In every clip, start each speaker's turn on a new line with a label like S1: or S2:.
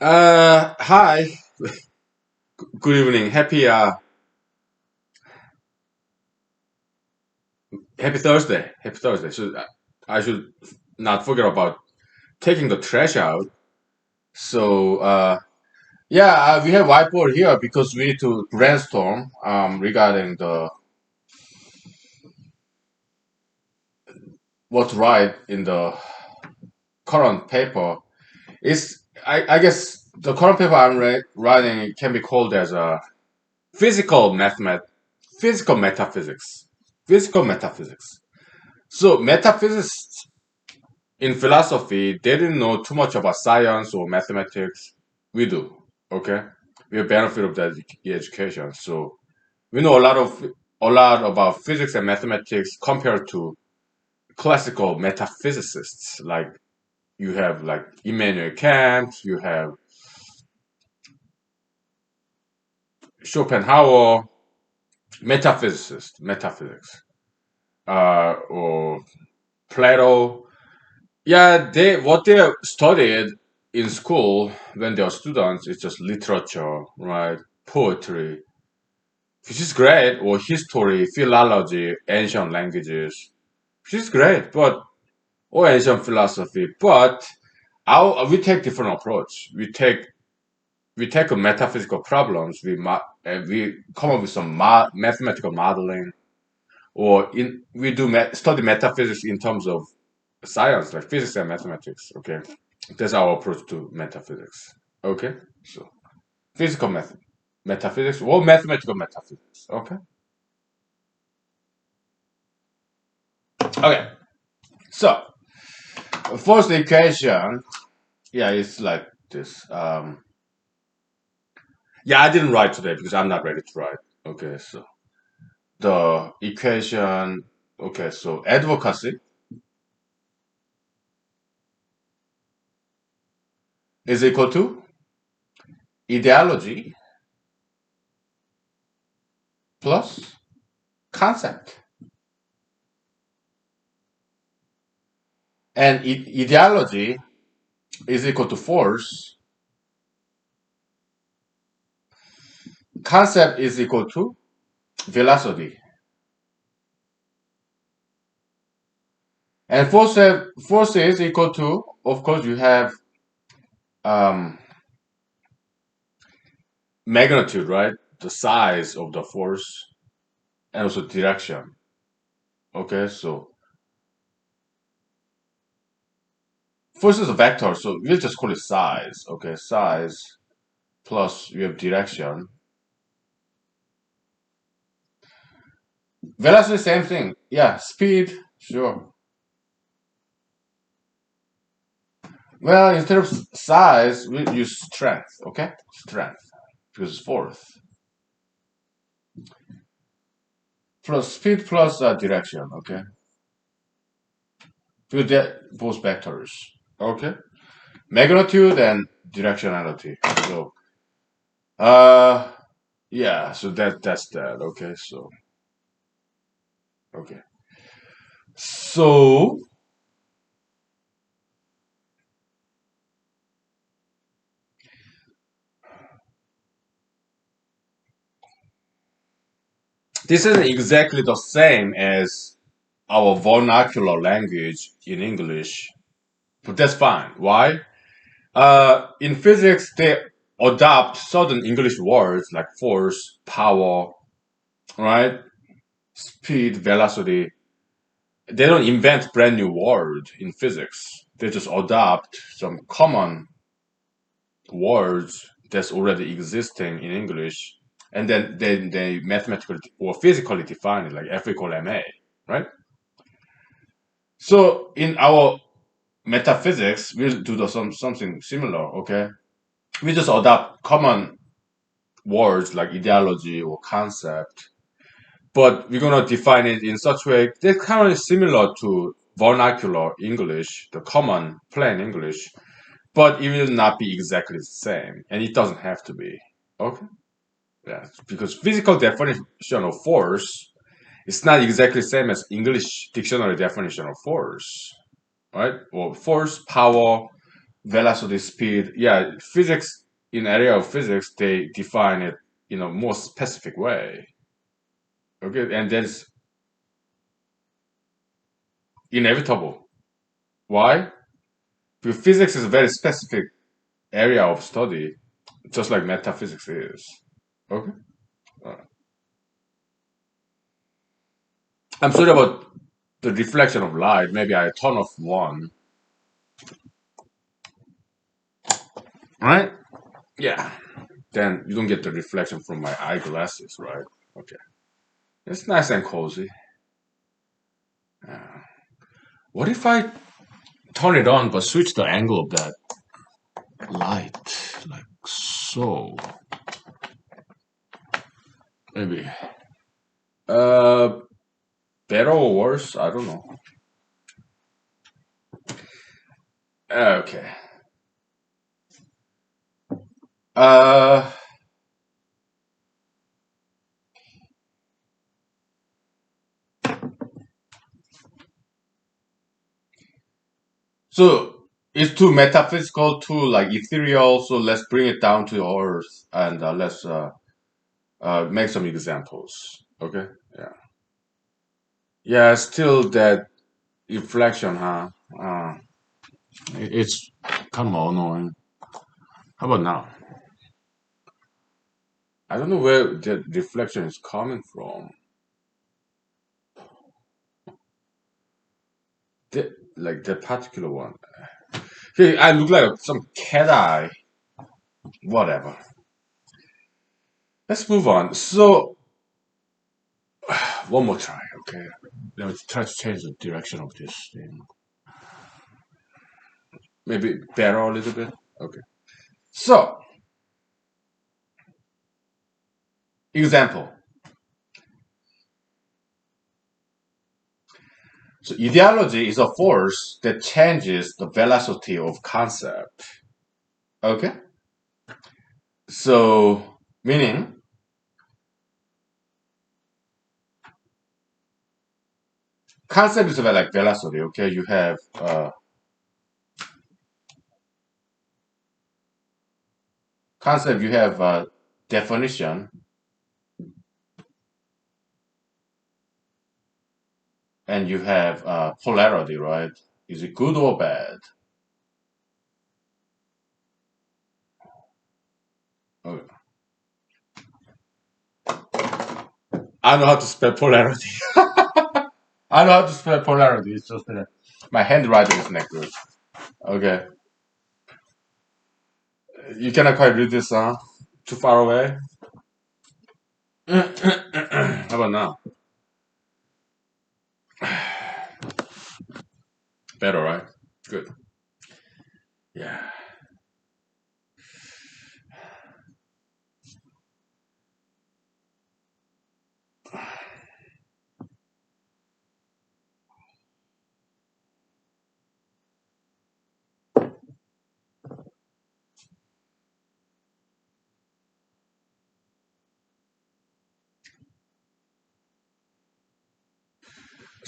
S1: Hi. Good evening. Happy Thursday. Happy Thursday. I should not forget about taking the trash out. So, yeah, we have whiteboard here because we need to brainstorm regarding the what's right in the current paper. I guess the current paper writing can be called as a physical mathemat physical metaphysics. Physical metaphysics. So metaphysics in philosophy, they didn't know too much about science or mathematics. We do, okay? We have benefit of that education, so we know a lot about physics and mathematics compared to classical metaphysicists. Like you have like Immanuel Kant, you have Schopenhauer, metaphysics, or Plato. Yeah, they what they studied in school when they are students is just literature, right? Poetry, which is great, or history, philology, ancient languages, which is great, but or ancient philosophy. But we take different approach. We take a metaphysical problems. We come up with some mathematical modeling, or we do study metaphysics in terms of science, like physics and mathematics. Okay, that's our approach to metaphysics. Okay, so physical metaphysics or mathematical metaphysics. Okay, okay. So first equation, yeah, it's like this. Yeah, I didn't write today because I'm not ready to write. Okay, so the equation. Okay, so advocacy is equal to ideology plus concept, and ideology is equal to force. Concept is equal to velocity. And force is equal to, of course, you have um, magnitude, right? The size of the force and also direction. Okay, so force is a vector, so we'll just call it size. Okay, size plus you have direction. Velocity, same thing. Yeah, speed, sure. Well, instead of size, we use strength. Okay, strength because it's force plus speed plus direction. Okay, to get both vectors. Okay, magnitude and directionality. So, uh, yeah. So that's that. Okay. So, okay. So this isn't exactly the same as our vernacular language in English, but that's fine. Why? In physics, they adopt certain English words like force, power, right? Speed, velocity. They don't invent brand new words in physics. They just adopt some common words that's already existing in English, and then they mathematically or physically define it like F equal ma, right? So in our metaphysics, we'll do something similar. Okay, we just adopt common words like ideology or concept, but we're gonna define it in such a way they're kind of similar to vernacular English, the common plain English, but it will not be exactly the same, and it doesn't have to be. Okay, yeah, because physical definition of force is not exactly the same as English dictionary definition of force, right? Or force, power, velocity, speed. Yeah, physics in area of physics they define it in a more specific way. Okay, and that's inevitable. Why? Because physics is a very specific area of study, just like metaphysics is. Okay. Uh, I'm sorry about the reflection of light. Maybe I turn off one. Right? Yeah. Then you don't get the reflection from my eyeglasses, right? Okay. It's nice and cozy. Uh, what if I turn it on but switch the angle of that light? Like so. Maybe. Uh, better or worse? I don't know. Okay. Uh, so it's too metaphysical, too like ethereal. So let's bring it down to earth and let's make some examples. Okay. Yeah. Yeah. Still that reflection, huh? Uh, it's kind of annoying. How about now? I don't know where the reflection is coming from. Like that particular one. Hey, I look like some cat eye. Whatever. Let's move on. So one more try, okay? Let me try to change the direction of this thing. Maybe better a little bit. Okay. So example. So ideology is a force that changes the velocity of concept. Okay. So meaning concept is about like velocity. Okay. You have concept. You have definition, and you have polarity, right? Is it good or bad? Okay. I know how to spell polarity. I know how to spell polarity. It's just that my handwriting is not good. Okay. You cannot quite read this, huh? Too far away? How about now? Better, right? Good. Yeah.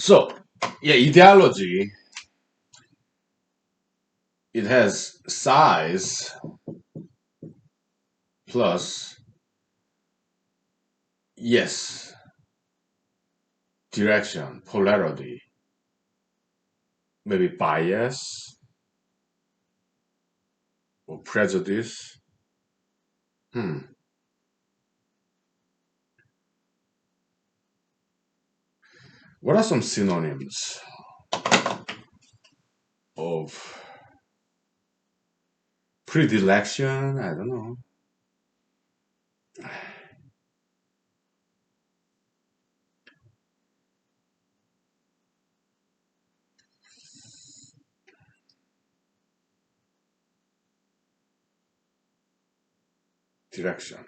S1: So, yeah, ideology, it has size plus, yes, direction, polarity, maybe bias or prejudice. Hmm. What are some synonyms of predilection? I don't know. Direction.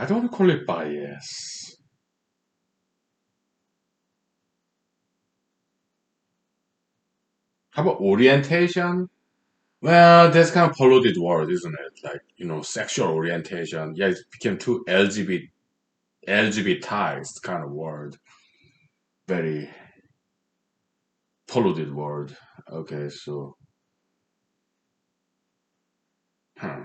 S1: I don't want to call it bias. How about orientation? Well, that's kind of polluted word, isn't it? Like, sexual orientation. Yeah, it became too LGBTized kind of word. Very polluted word. Okay, so, huh.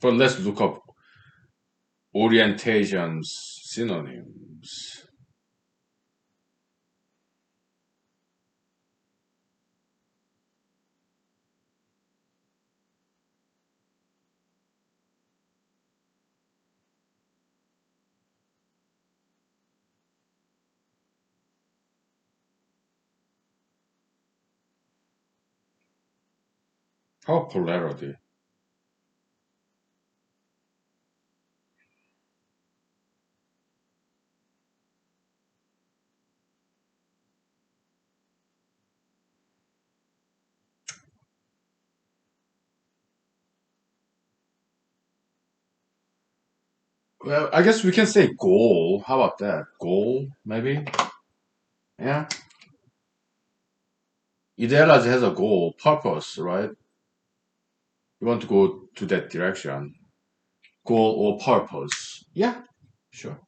S1: But let's look up orientations synonyms. How polarity? Well, I guess we can say goal. How about that? Goal, maybe? Yeah. Ideology has a goal, purpose, right? You want to go to that direction. Goal or purpose. Yeah, sure.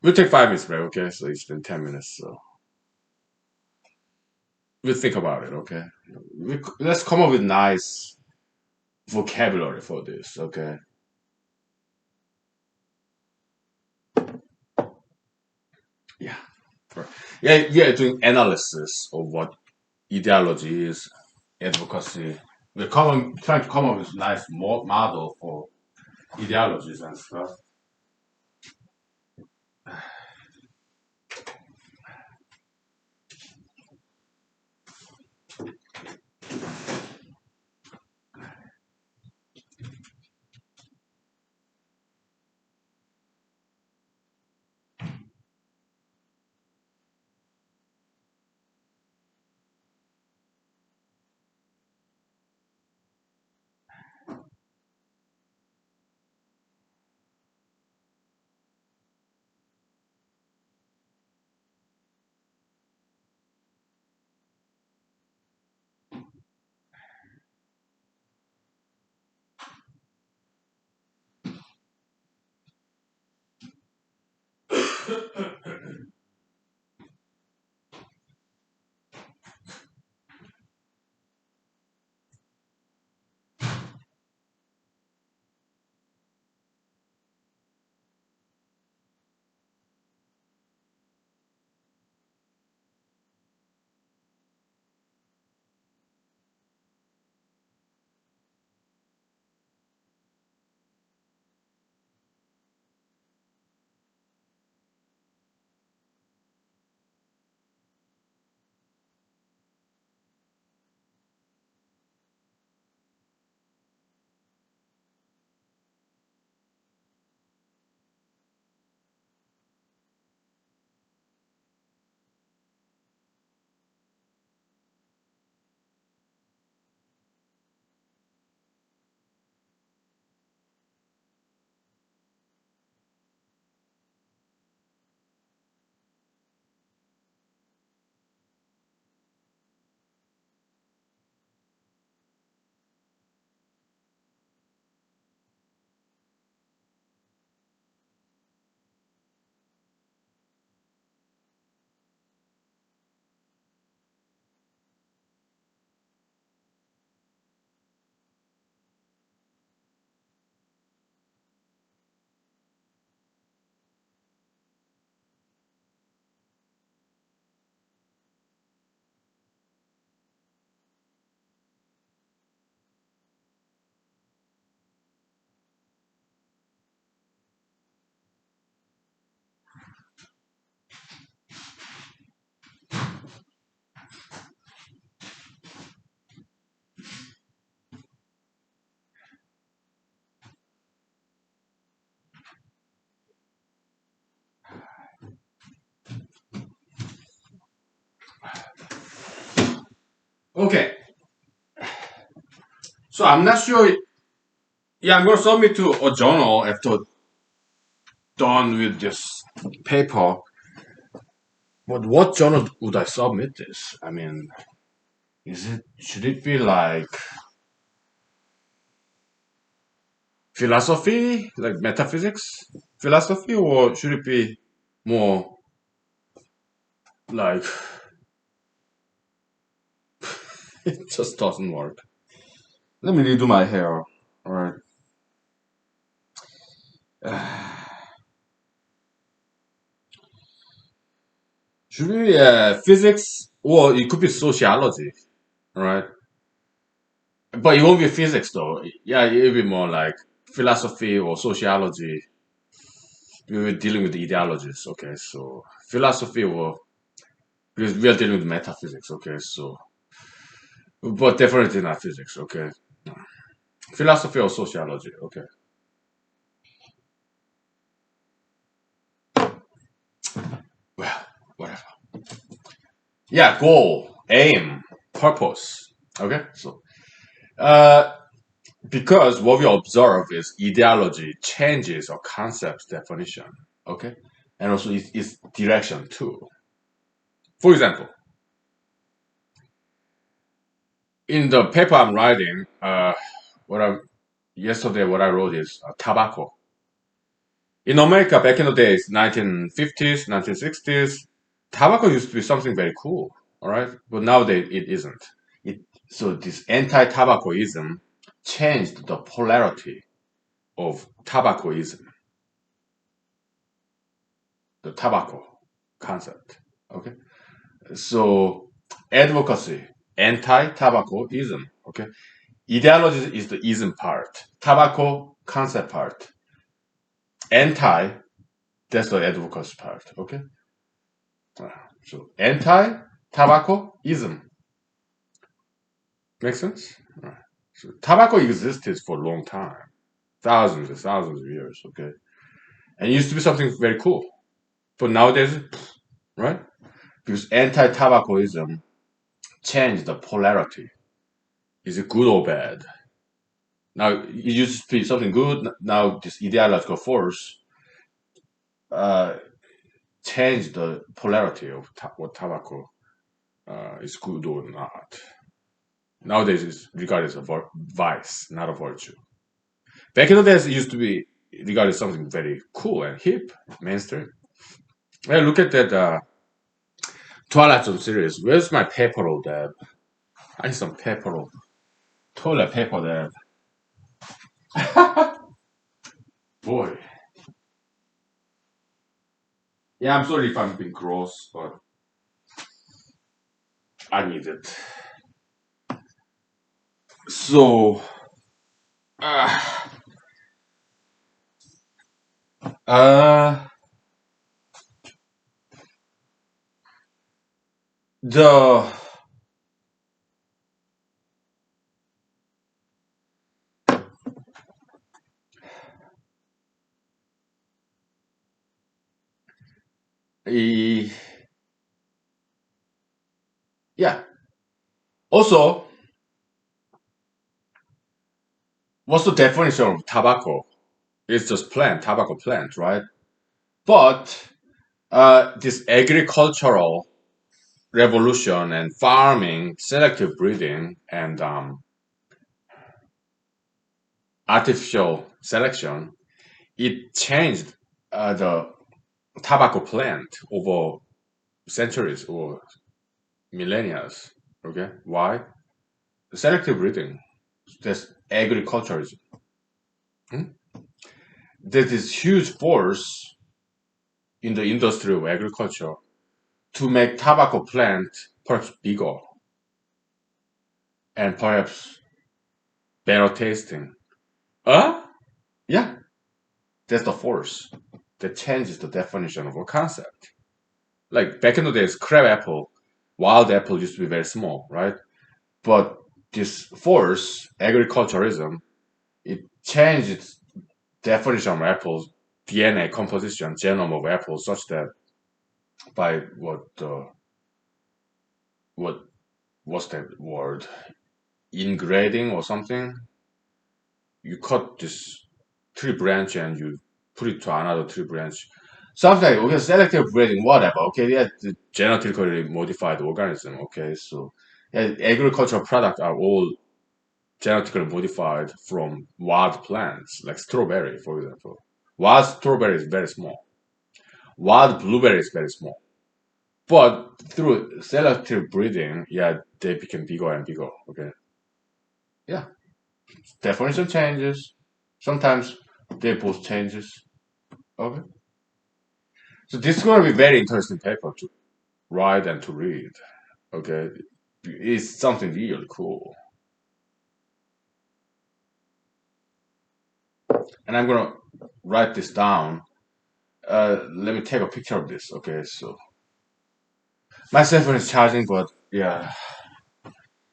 S1: We'll take 5 minutes break, okay? So it's been 10 minutes, so we'll think about it, okay? Let's come up with nice vocabulary for this, okay? Yeah. Right. Yeah, we are doing analysis of what ideology is, advocacy. Trying to come up with nice model for ideologies and stuff. Okay, so I'm not sure. Yeah, I'm gonna submit to a journal after done with this paper. But what journal would I submit this? I mean, should it be like philosophy, like metaphysics philosophy, or should it be more like it just doesn't work? Let me redo my hair. All right. Should be physics, or it could be sociology, all right? But it won't be physics though. Yeah, it'll be more like philosophy or sociology. We were dealing with ideologies, okay? So philosophy or because we are dealing with metaphysics, okay? So, but definitely not physics, okay? Philosophy or sociology, okay? Well, whatever. Yeah, goal, aim, purpose, okay? So, uh, because what we observe is ideology changes a concept's definition, okay? And also its direction too. For example, in the paper I'm writing, what I yesterday what I wrote is tobacco. In America, back in the days, 1950s, 1960s, tobacco used to be something very cool, all right? But nowadays it isn't. It, so this anti-tobaccoism changed the polarity of tobaccoism, the tobacco concept, okay? So advocacy, anti-tobaccoism, okay? Ideology is the ism part, tobacco concept part, anti, that's the advocacy part, okay? So anti-tobaccoism. Make sense? So tobacco existed for a long time, thousands and thousands of years. Okay, and it used to be something very cool, but nowadays, right? Because anti-tobaccoism changed the polarity. Is it good or bad? Now it used to be something good. Now this ideological force uh, changed the polarity of what tobacco is good or not. Nowadays, it's regarded as a vice, not a virtue. Back in the days, it used to be regarded as something very cool and hip, mainstream. Yeah, look at that Twilight Zone series. Where's my paper roll, Dad? I need some paper roll. Toilet paper, Dad. Boy. Yeah, I'm sorry if I'm being gross, but I need it. So, uh, uh, the, eh, yeah. Also, what's the definition of tobacco? It's just plant, tobacco plant, right? But this agricultural revolution and farming, selective breeding, and artificial selection, it changed the tobacco plant over centuries or millennia. Okay, why? Selective breeding. That's agriculturism. Hmm? There's this huge force in the industry of agriculture to make tobacco plant perhaps bigger and perhaps better tasting. Yeah, that's the force that changes the definition of a concept. Like back in the days, crab apple, wild apple used to be very small, right? But this force, agriculturism, it changed its definition of apples, DNA composition, genome of apples, such that by what what's that word? Ingrading or something. You cut this tree branch and you put it to another tree branch. Something like, okay, selective breeding, whatever. Okay, yeah, the genetically modified organism. Okay, so yeah, agricultural products are all genetically modified from wild plants, like strawberry, for example. Wild strawberry is very small. Wild blueberry is very small. But through selective breeding, yeah, they become bigger and bigger. Okay, yeah, definition changes. Sometimes they both changes. Okay, so this is going to be very interesting paper to write and to read. Okay, it's something really cool, and I'm gonna write this down. Let me take a picture of this. Okay, so my cell phone is charging, but yeah,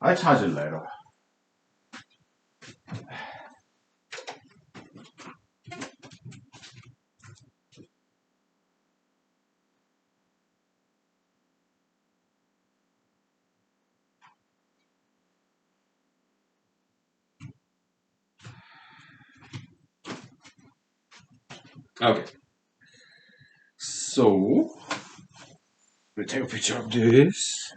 S1: I charge it later. Okay, so let me take a picture of this.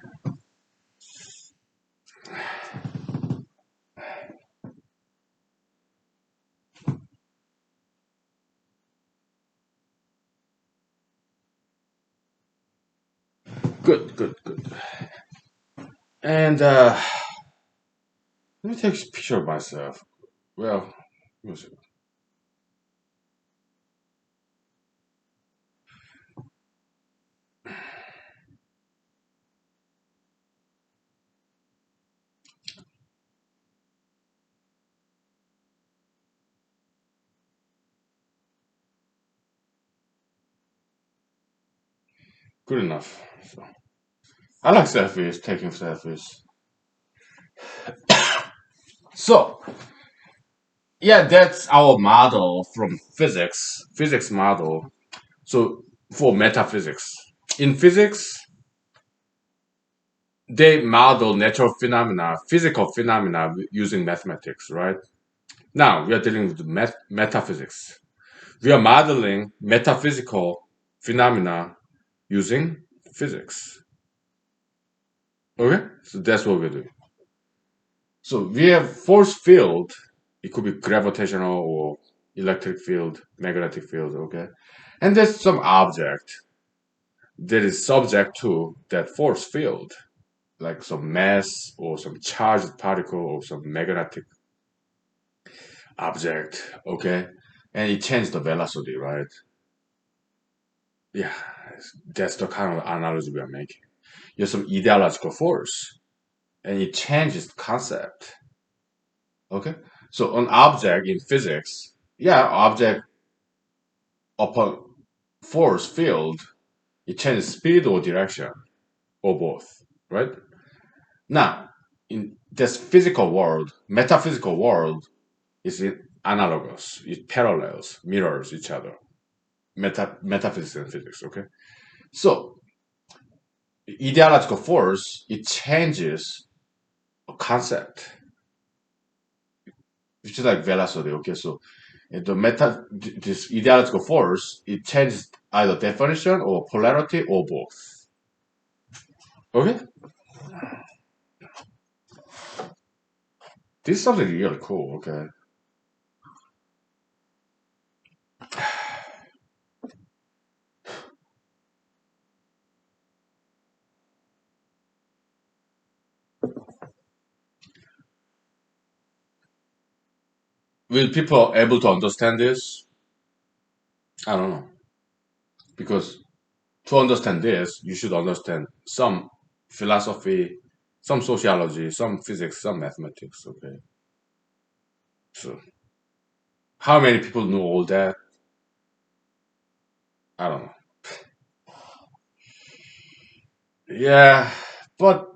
S1: Good, good, good. And let me take a picture of myself. Well, let me see. Good enough. So I like selfies, taking selfies. So yeah, that's our model from physics model. So for metaphysics, in physics, they model natural phenomena, physical phenomena using mathematics, right? Now we are dealing with metaphysics. We are modeling metaphysical phenomena using physics. Okay, so that's what we're doing. So we have force field. It could be gravitational or electric field, magnetic field. Okay, and there's some object that is subject to that force field, like some mass or some charged particle or some magnetic object. Okay, and it changes the velocity, right? Yeah, that's the kind of analogy we are making. There's some ideological force, and it changes the concept. Okay, so an object in physics, yeah, object upon force field, it changes speed or direction or both, right? Now, in this physical world, metaphysical world is analogous. It parallels, mirrors each other. Metaphysics and physics. Okay, so ideological force it changes a concept, which is like velocity. Okay, so the this ideological force it changes either definition or polarity or both. Okay, this is something really cool. Okay, will people able to understand this? I don't know because to understand this, you should understand some philosophy, some sociology, some physics, some mathematics. Okay, so how many people know all that? I don't know. Yeah, but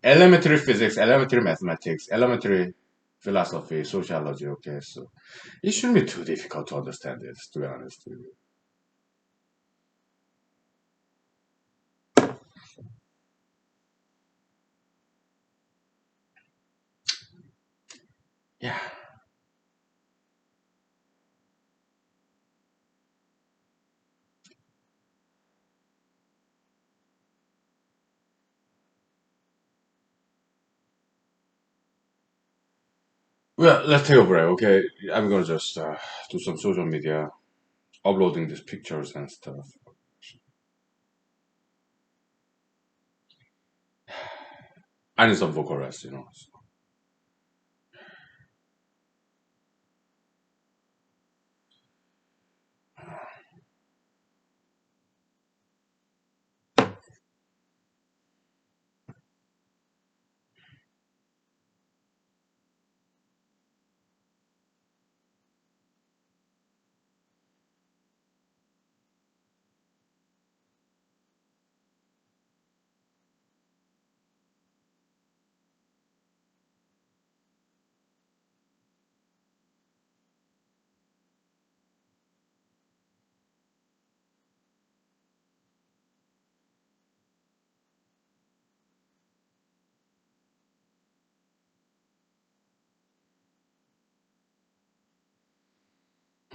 S1: elementary physics, elementary mathematics, elementary philosophy, sociology. Okay, so it shouldn't be too difficult to understand this. To be honest with you. Yeah. Well, let's take a break, okay? I'm gonna just do some social media, uploading these pictures and stuff. I need some vocal rest.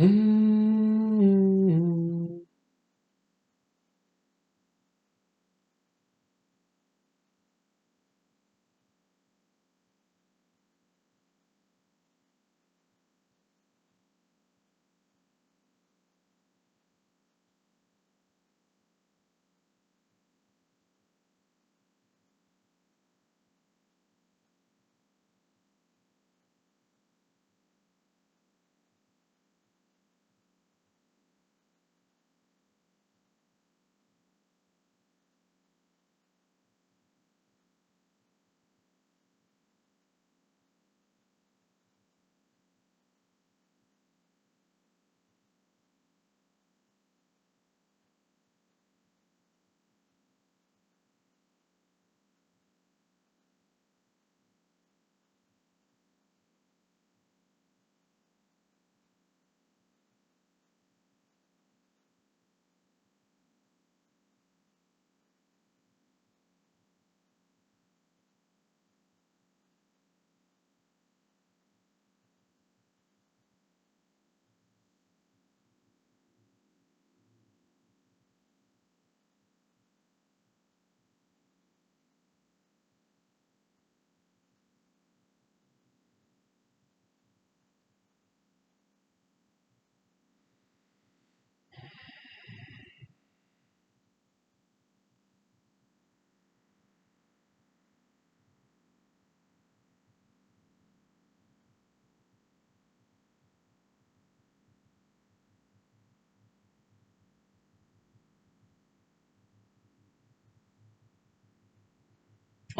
S1: Hmm.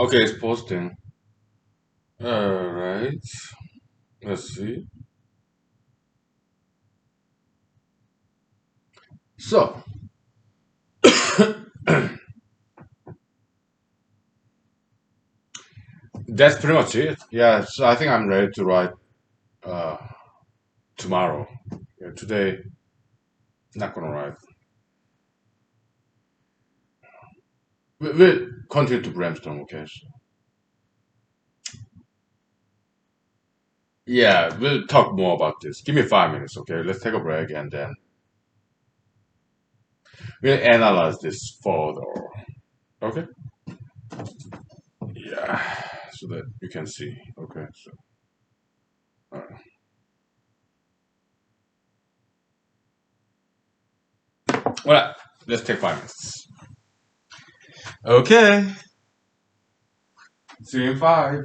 S1: Okay, it's posting. Alright. Let's see. So, that's pretty much it. Yeah, so I think I'm ready to write uh, tomorrow. Yeah, today, not gonna write. We'll continue to brainstorm, okay? So, yeah, we'll talk more about this. Give me 5 minutes, okay? Let's take a break and then we'll analyze this further. Okay? Yeah, so that you can see. Okay, so, well, let's take 5 minutes. Okay, see you in five.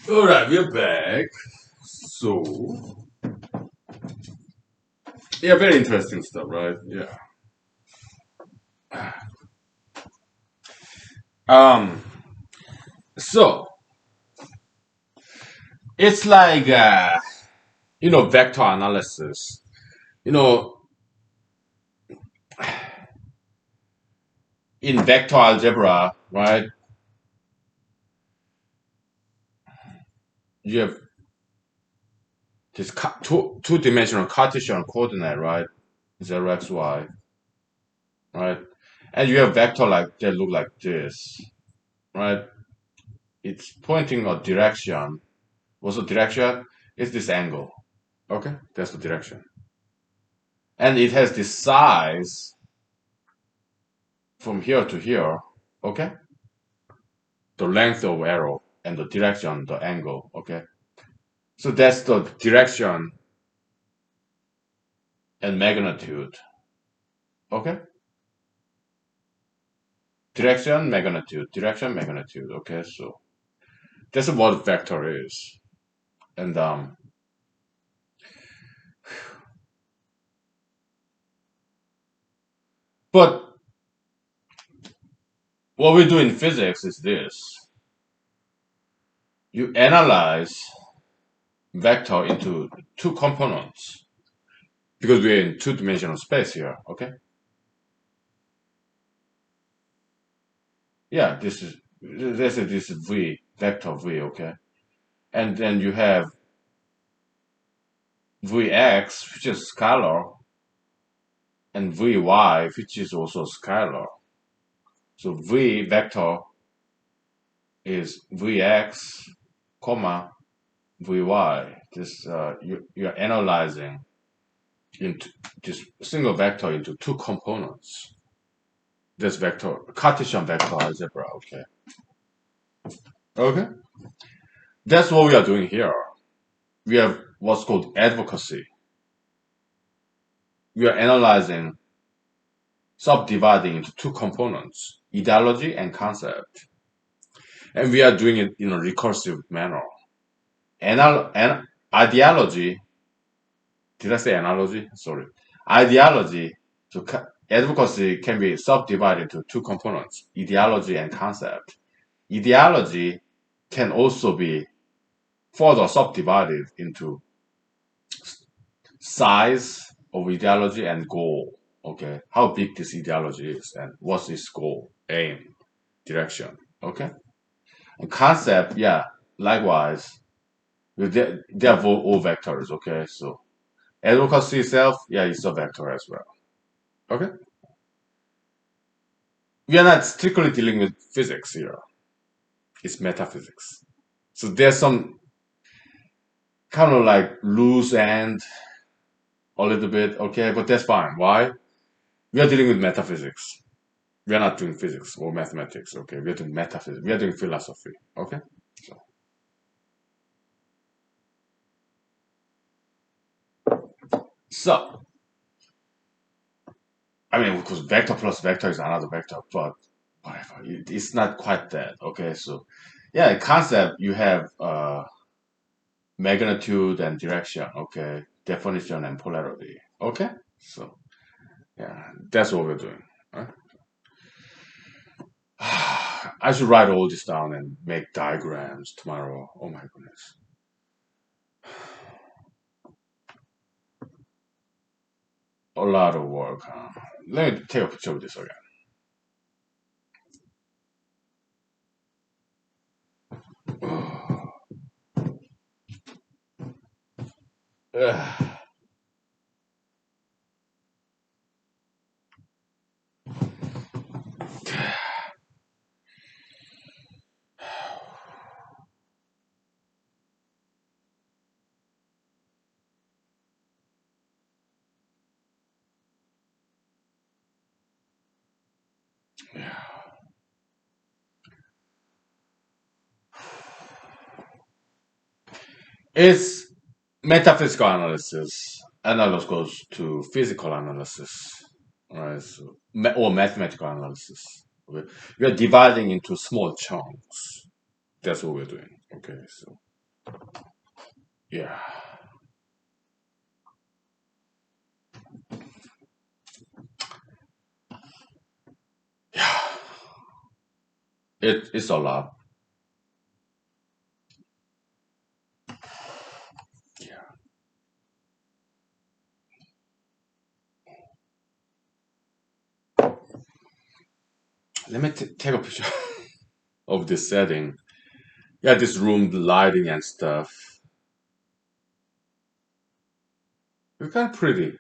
S1: All right, we're back. So, yeah, very interesting stuff, right? Yeah. Um. So it's like vector analysis. You know, in vector algebra, right? You have this two dimensional Cartesian coordinate, right? Zero x y, right? And you have vector like that look like this, right? It's pointing a direction. What's the direction? It's this angle. Okay, that's the direction. And it has this size from here to here. Okay, the length of arrow and the direction, the angle. Okay, so that's the direction and magnitude. Okay, direction, magnitude. Okay, so that's what vector is. And but what we do in physics is this: you analyze vector into two components because we're in two-dimensional space here. Okay, yeah, this is v vector v. Okay, and then you have Vx, which is scalar, and Vy, which is also scalar. So V vector is Vx, comma, Vy. You're analyzing into this single vector into two components. This vector, Cartesian vector algebra, okay. Okay. That's what we are doing here. We have what's called advocacy. We are analyzing, subdividing into two components, ideology and concept. And we are doing it in a recursive manner. Ideology, did I say analogy? Sorry. Ideology, so advocacy can be subdivided into two components, ideology and concept. Ideology can also be further subdivided into size of ideology and goal. Okay, how big this ideology is and what's its goal, aim, direction. Okay, and concept, yeah, likewise, they're all vectors. Okay, so advocacy itself, yeah, it's a vector as well. Okay, we are not strictly dealing with physics here; it's metaphysics. So there's some kind of like loose end a little bit. Okay, but that's fine. Why? We are dealing with metaphysics. We are not doing physics or mathematics, okay? We are doing metaphysics. We are doing philosophy, okay? So, so I mean, because vector plus vector is another vector, but whatever. It's not quite that, okay? So, yeah, concept you have magnitude and direction, okay? Definition and polarity, okay? So, yeah, that's what we're doing. Huh? I should write all this down and make diagrams tomorrow. Oh my goodness. A lot of work, huh? Let me take a picture of this again. It's metaphysical analysis. Analogous goes to physical analysis, right? So, or mathematical analysis. Okay? We are dividing into small chunks. That's what we're doing. Okay, so Yeah. Yeah. It's a lot. Yeah. Let me take a picture of this setting. Yeah, this room, the lighting and stuff. It's kind of pretty.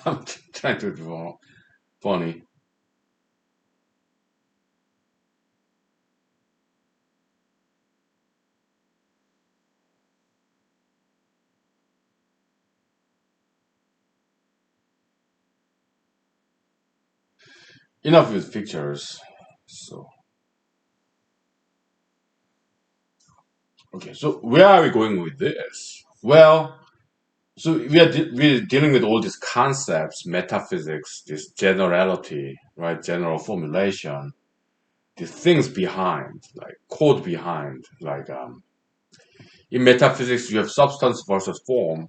S1: I'm trying to draw funny. Enough with pictures. So okay, so where are we going with this? Well, so we're dealing with all these concepts, metaphysics, this generality, right? General formulation, the things behind, like code behind, like in metaphysics you have substance versus form.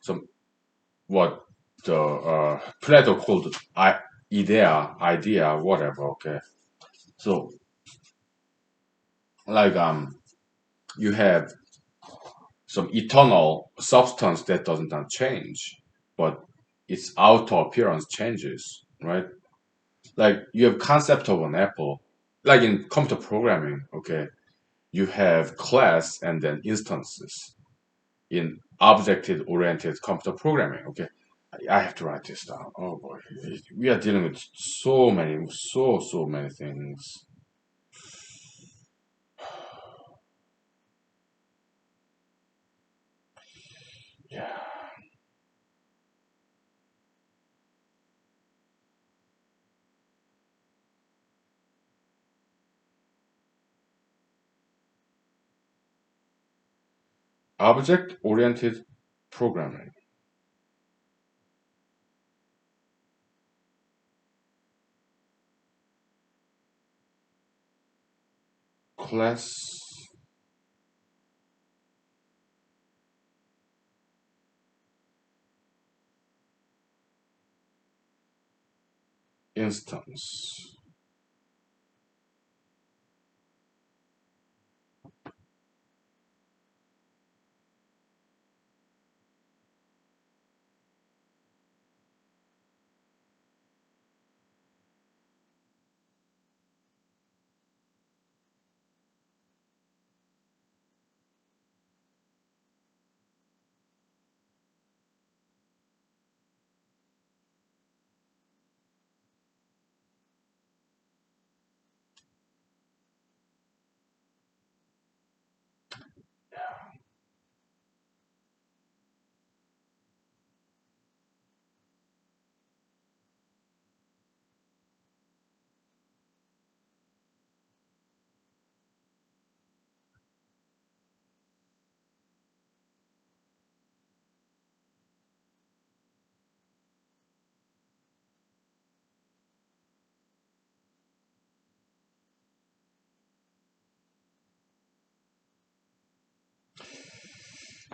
S1: Some what the Plato called idea, whatever. Okay, so like you have some eternal substance that does not change, but its outer appearance changes, right? Like you have concept of an apple, like in computer programming, okay, you have class and then instances in object oriented computer programming, okay. I have to write this down. Oh boy, we are dealing with so many things. Yeah, object oriented programming, class instance.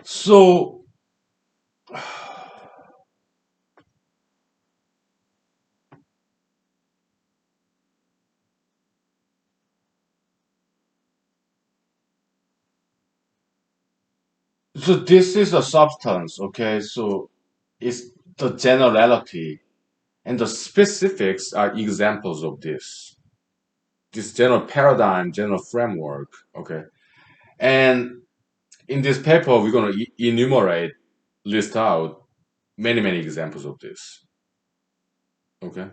S1: So so this is a substance, okay? So it's the generality and the specifics are examples of this. This general paradigm, general framework, okay? And in this paper, we're going to enumerate, list out many examples of this, okay?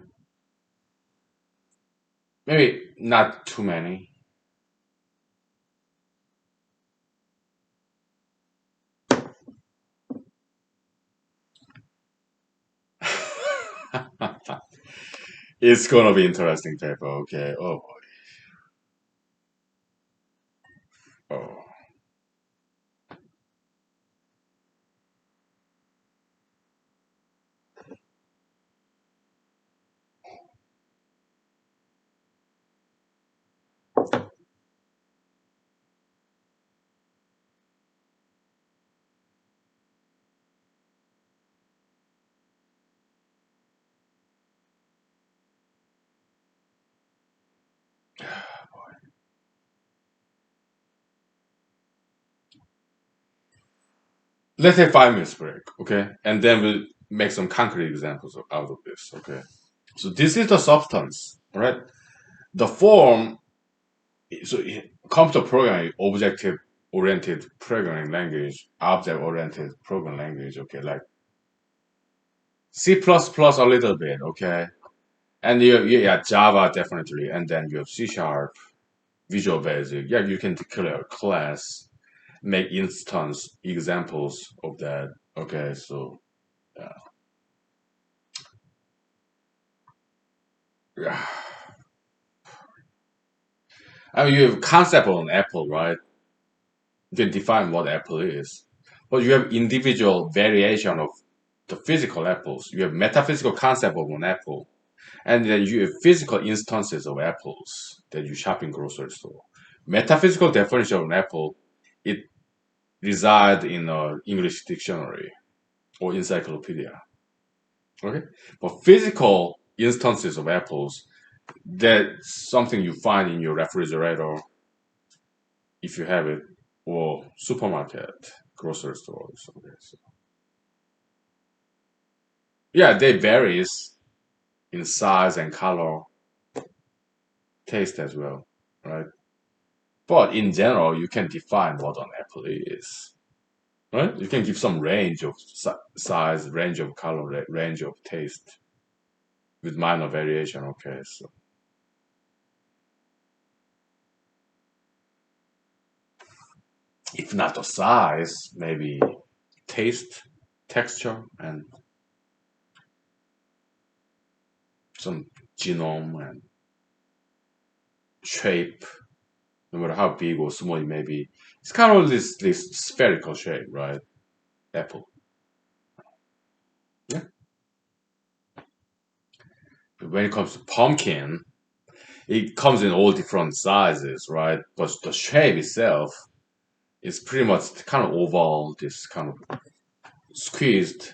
S1: Maybe not too many. It's going to be interesting paper, okay? Oh boy. Let's take 5 minutes break, okay? And then we'll make some concrete examples out of this, okay? So this is the substance, right? The form, so computer programming, objective-oriented programming language, object-oriented programming language, okay? Like C++ a little bit, okay? And yeah, Java definitely, and then you have C Sharp, Visual Basic. Yeah, you can declare a class, make instance examples of that. Okay, so yeah, yeah. I mean, you have concept on Apple, right? You can define what Apple is, but you have individual variation of the physical apples. You have metaphysical concept of an apple, and then you have physical instances of apples that you shop in grocery store. Metaphysical definition of an apple, it resides in a English dictionary or encyclopedia. Okay, but physical instances of apples, that's something you find in your refrigerator if you have it, or supermarket, grocery stores. Okay, so yeah, they varies in size and color, taste as well, right? But in general, you can define what an apple is, right? You can give some range of size, range of color, range of taste with minor variation. Okay, so if not the size, maybe taste, texture, and some genome and shape, no matter how big or small it may be. It's kind of this spherical shape, right? Apple. Yeah. But when it comes to pumpkin, it comes in all different sizes, right? But the shape itself is pretty much kind of oval, this kind of squeezed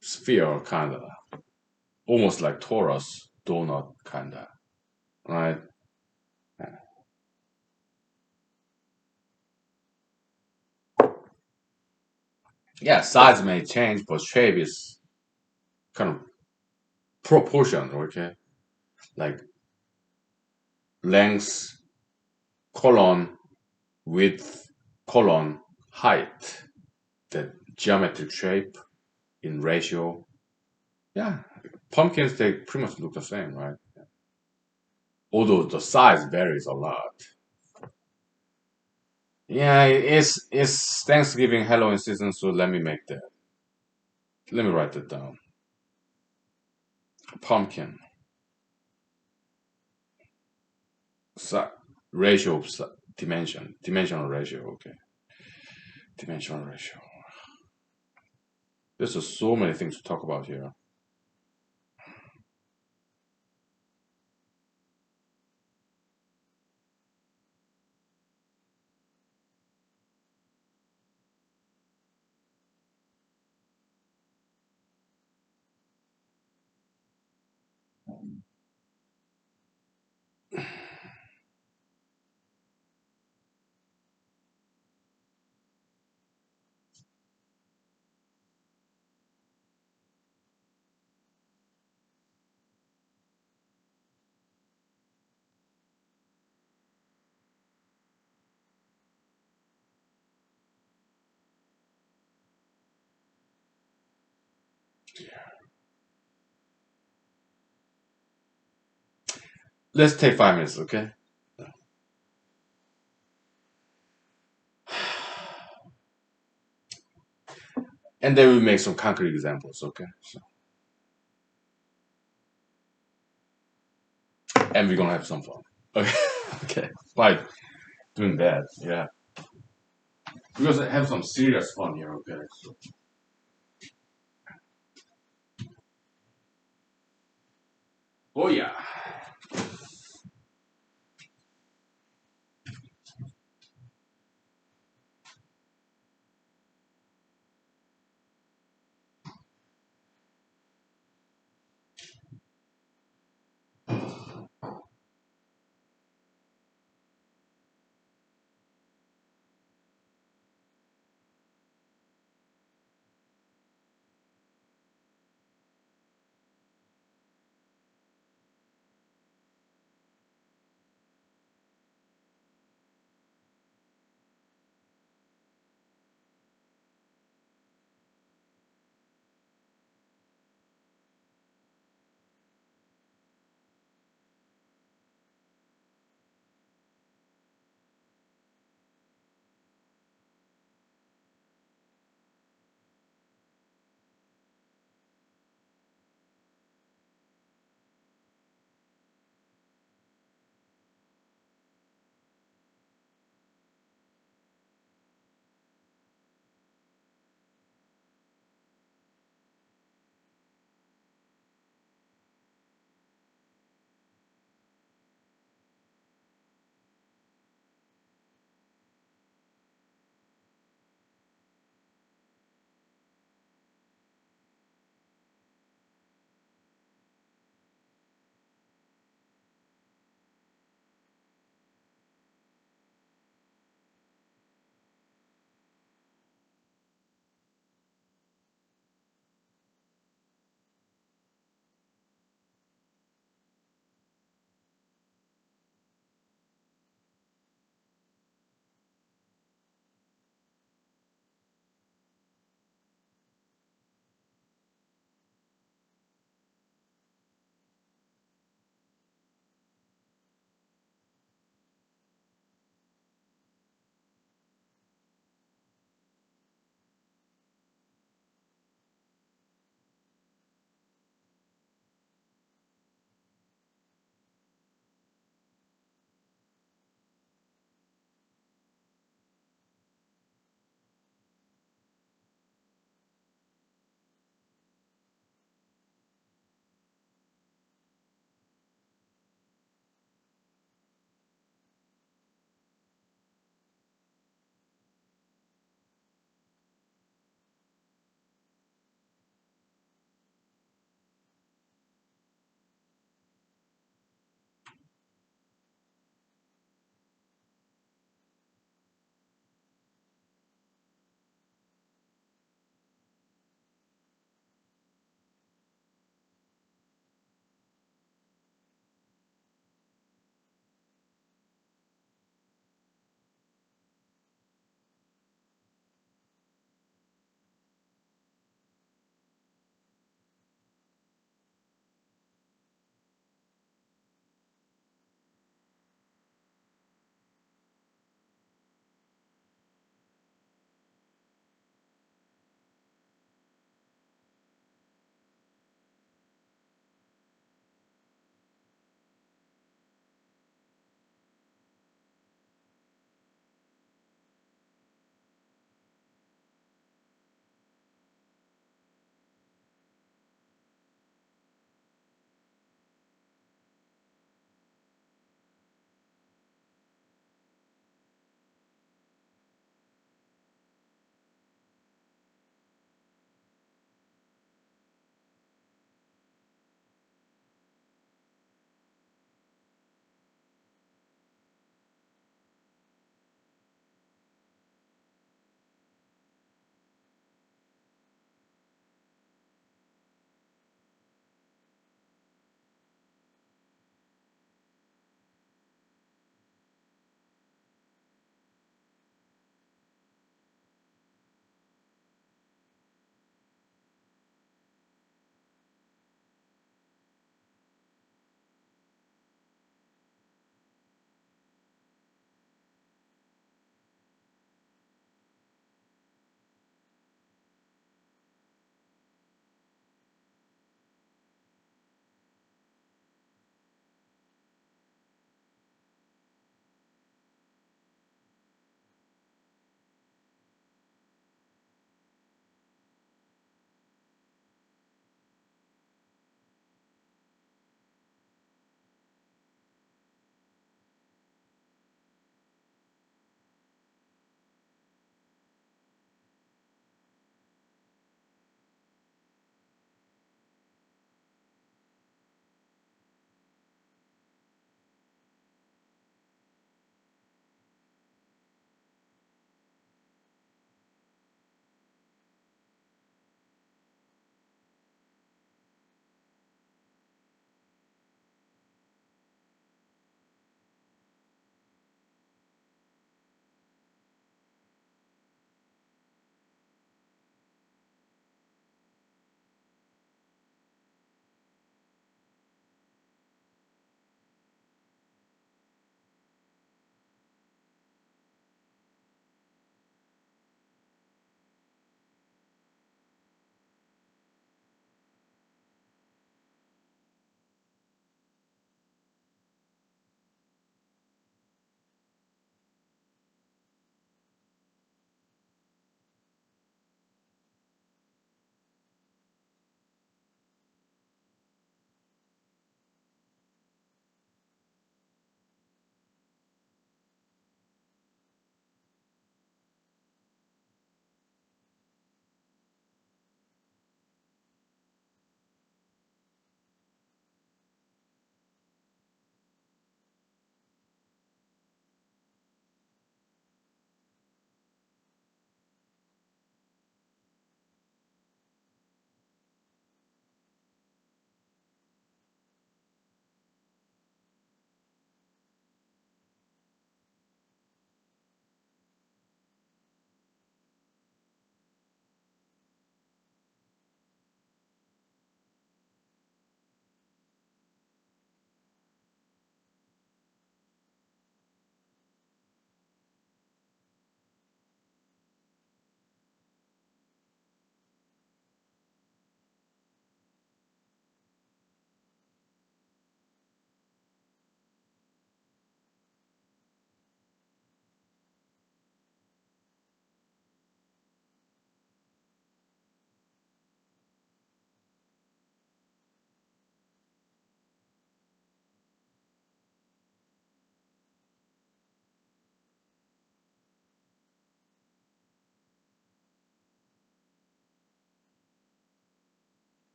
S1: sphere, kind of almost like torus donut, kind of, right? Yeah, size may change, but shape is kind of proportion, okay? Like length, colon, width, colon, height, the geometric shape in ratio. Yeah, pumpkins, they pretty much look the same, right? Although the size varies a lot. Yeah, it's Thanksgiving, Halloween season, so let me make that. Let me write that down. Pumpkin. Si- ratio of dimension. Dimensional ratio, okay. Dimensional ratio. There's just so many things to talk about here. Let's take 5 minutes, okay? And then we make some concrete examples, okay? So, and we're gonna have some fun. Okay, okay. By doing that, yeah. We're gonna have some serious fun here, okay? So, oh yeah.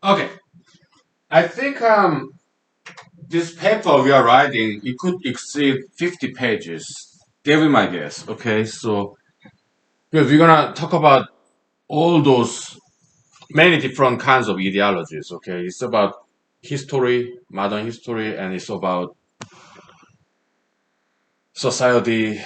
S1: Okay, I think this paper we are writing it could exceed 50 pages. That be my guess. Okay, so because we're gonna talk about all those many different kinds of ideologies. Okay, it's about history, modern history, and it's about society.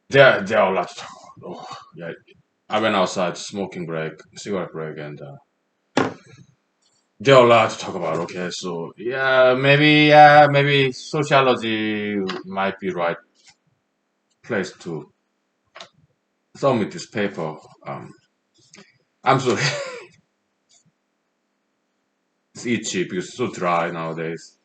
S1: Yeah, there are a lot to talk about. Oh, yeah, I went outside smoking break, cigarette break, and there are a lot to talk about. Okay, so maybe sociology might be right place to submit this paper. Um, I'm sorry, it's itchy because it's so dry nowadays.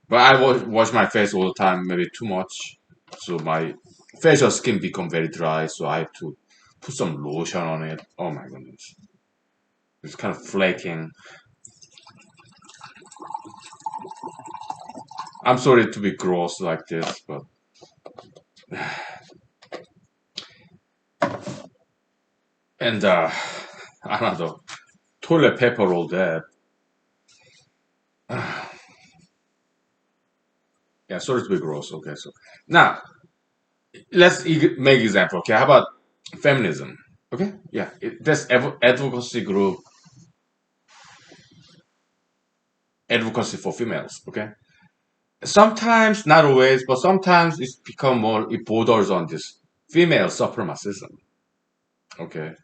S1: But I wash my face all the time, maybe too much, so my facial skin become very dry. So I have to put some lotion on it. Oh my goodness, it's kind of flaking. I'm sorry to be gross like this, but and another toilet paper roll that. Yeah, sorry to be gross. Okay, so now let's make example. Okay, how about feminism? Okay, yeah, this advocacy group, advocacy for females. Okay, sometimes not always, but sometimes it's become more. It borders on this female supremacism. Okay,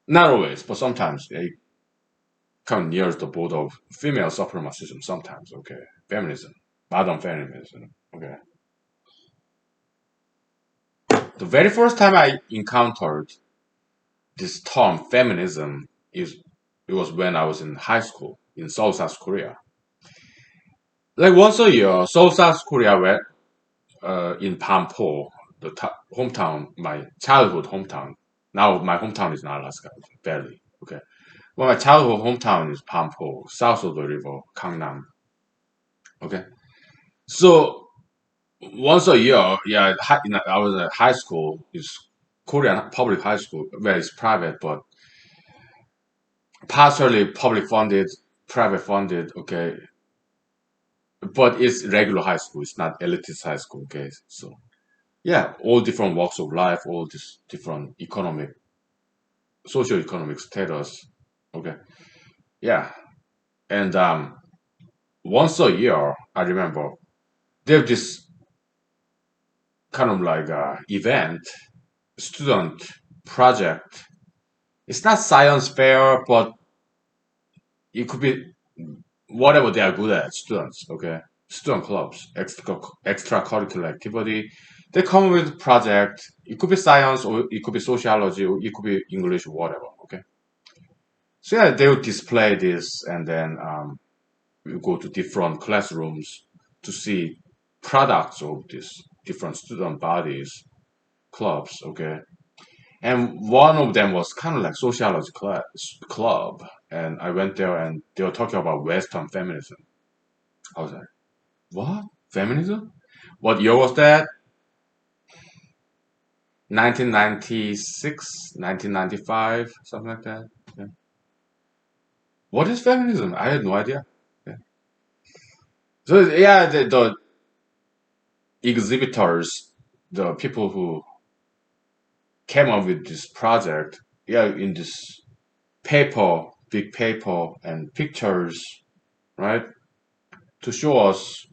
S1: not always, but sometimes it come near the border of female supremacism. Sometimes, okay, feminism, modern feminism. Okay, the very first time I encountered this term feminism is it was when I was in high school in Seoul, South Korea. Like once a year, Seoul, South Korea, where in Pampo, the hometown, my childhood hometown. Now my hometown is in Alaska, barely. Okay, well, my childhood hometown is Pampo, south of the river, Gangnam. Okay, so once a year, yeah, I was at high school. It's Korean public high school, where it's private, but partially public funded, private funded. Okay, but it's regular high school. It's not elitist high school. Okay, so yeah, all different walks of life, all this different economic, socio-economic status. Okay, yeah, and once a year, I remember there's this kind of like event, student project. It's not science fair, but it could be whatever they are good at. Students, okay, student clubs, extracurricular activity. They come with project. It could be science, or it could be sociology, or it could be English, or whatever. Okay, so yeah, they would display this, and then we go to different classrooms to see products of these different student bodies, clubs. Okay, and one of them was kind of like sociology club, and I went there, and they were talking about Western feminism. I was like, what feminism? What year was that? 1996, 1995, something like that. Yeah. What is feminism? I had no idea. Yeah. So yeah, the exhibitors, the people who came up with this project, yeah, in this paper, big paper, and pictures, right, to show us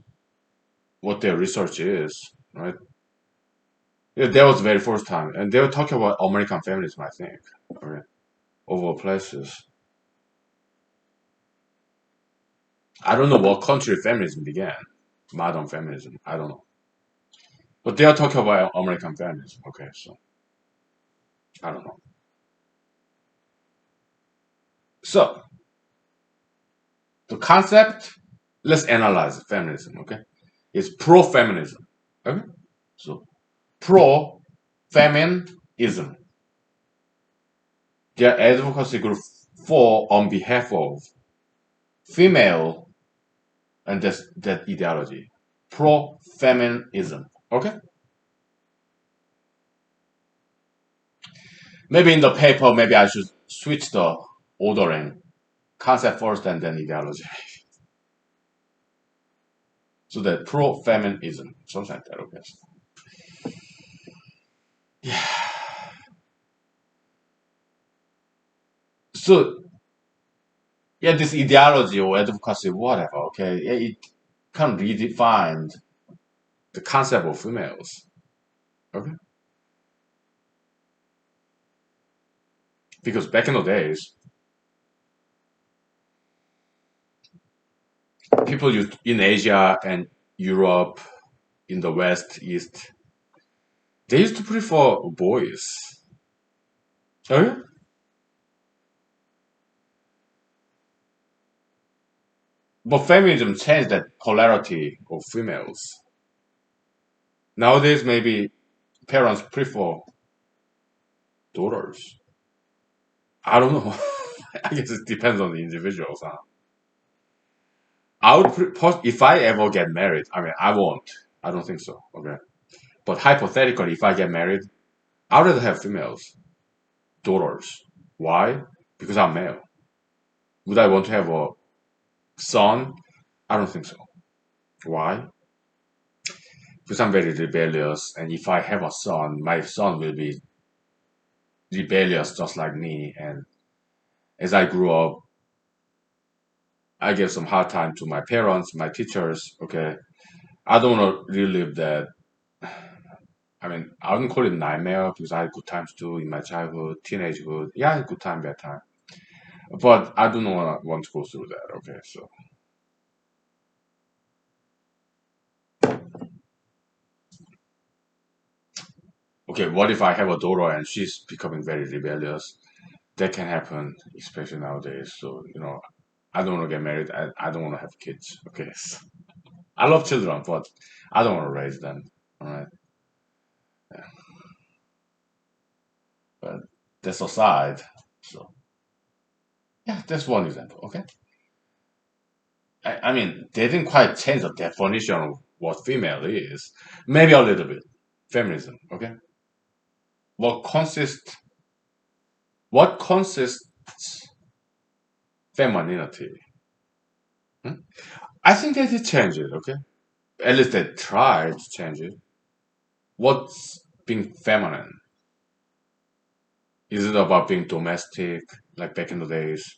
S1: what their research is, right? Yeah, that was the very first time, and they were talking about American feminism, I think, right, of all places. I don't know what country feminism began, modern feminism. I don't know, but they are talking about American feminism. Okay, so I don't know. So the concept, let's analyze feminism. Okay, it's pro-feminism. Okay, so pro-feminism, their advocacy group for on behalf of female, and that ideology, pro-feminism. Okay, Maybe in the paper, maybe I should switch the ordering concept first and then ideology. So that pro-feminism, something like that, okay. Yeah. So yeah, this ideology or advocacy, whatever, okay, yeah, it can redefine the concept of females. Okay. Because back in the days, people used in Asia and Europe, in the West, East, they used to prefer boys. Okay? But feminism changed that polarity of females. Nowadays, maybe parents prefer daughters. I don't know. I guess it depends on the individuals. Huh? I would, if I ever get married, I mean, I won't. I don't think so. Okay. But hypothetically, if I get married, I'd rather have females, daughters. Why? Because I'm male. Would I want to have a son? I don't think so. Why? Because I'm very rebellious, and if I have a son, my son will be rebellious just like me. And as I grew up, I gave some hard time to my parents, my teachers. Okay, I don't want to relive that. I mean, I wouldn't call it nightmare because I had good times too in my childhood, teenagehood. Yeah, I had good time, bad time. But I do not want to go through that. Okay, so okay, what if I have a daughter and she's becoming very rebellious? That can happen, especially nowadays. So I don't want to get married. I don't want to have kids. Okay, so I love children, but I don't want to raise them. All right, yeah. But that's aside. So yeah, that's one example. Okay, I mean they didn't quite change the definition of what female is. Maybe a little bit. Feminism. Okay, what consists what consists femininity? Hmm? I think they did change it. Okay, at least they tried to change it. What's being feminine? Is it about being domestic, like back in the days?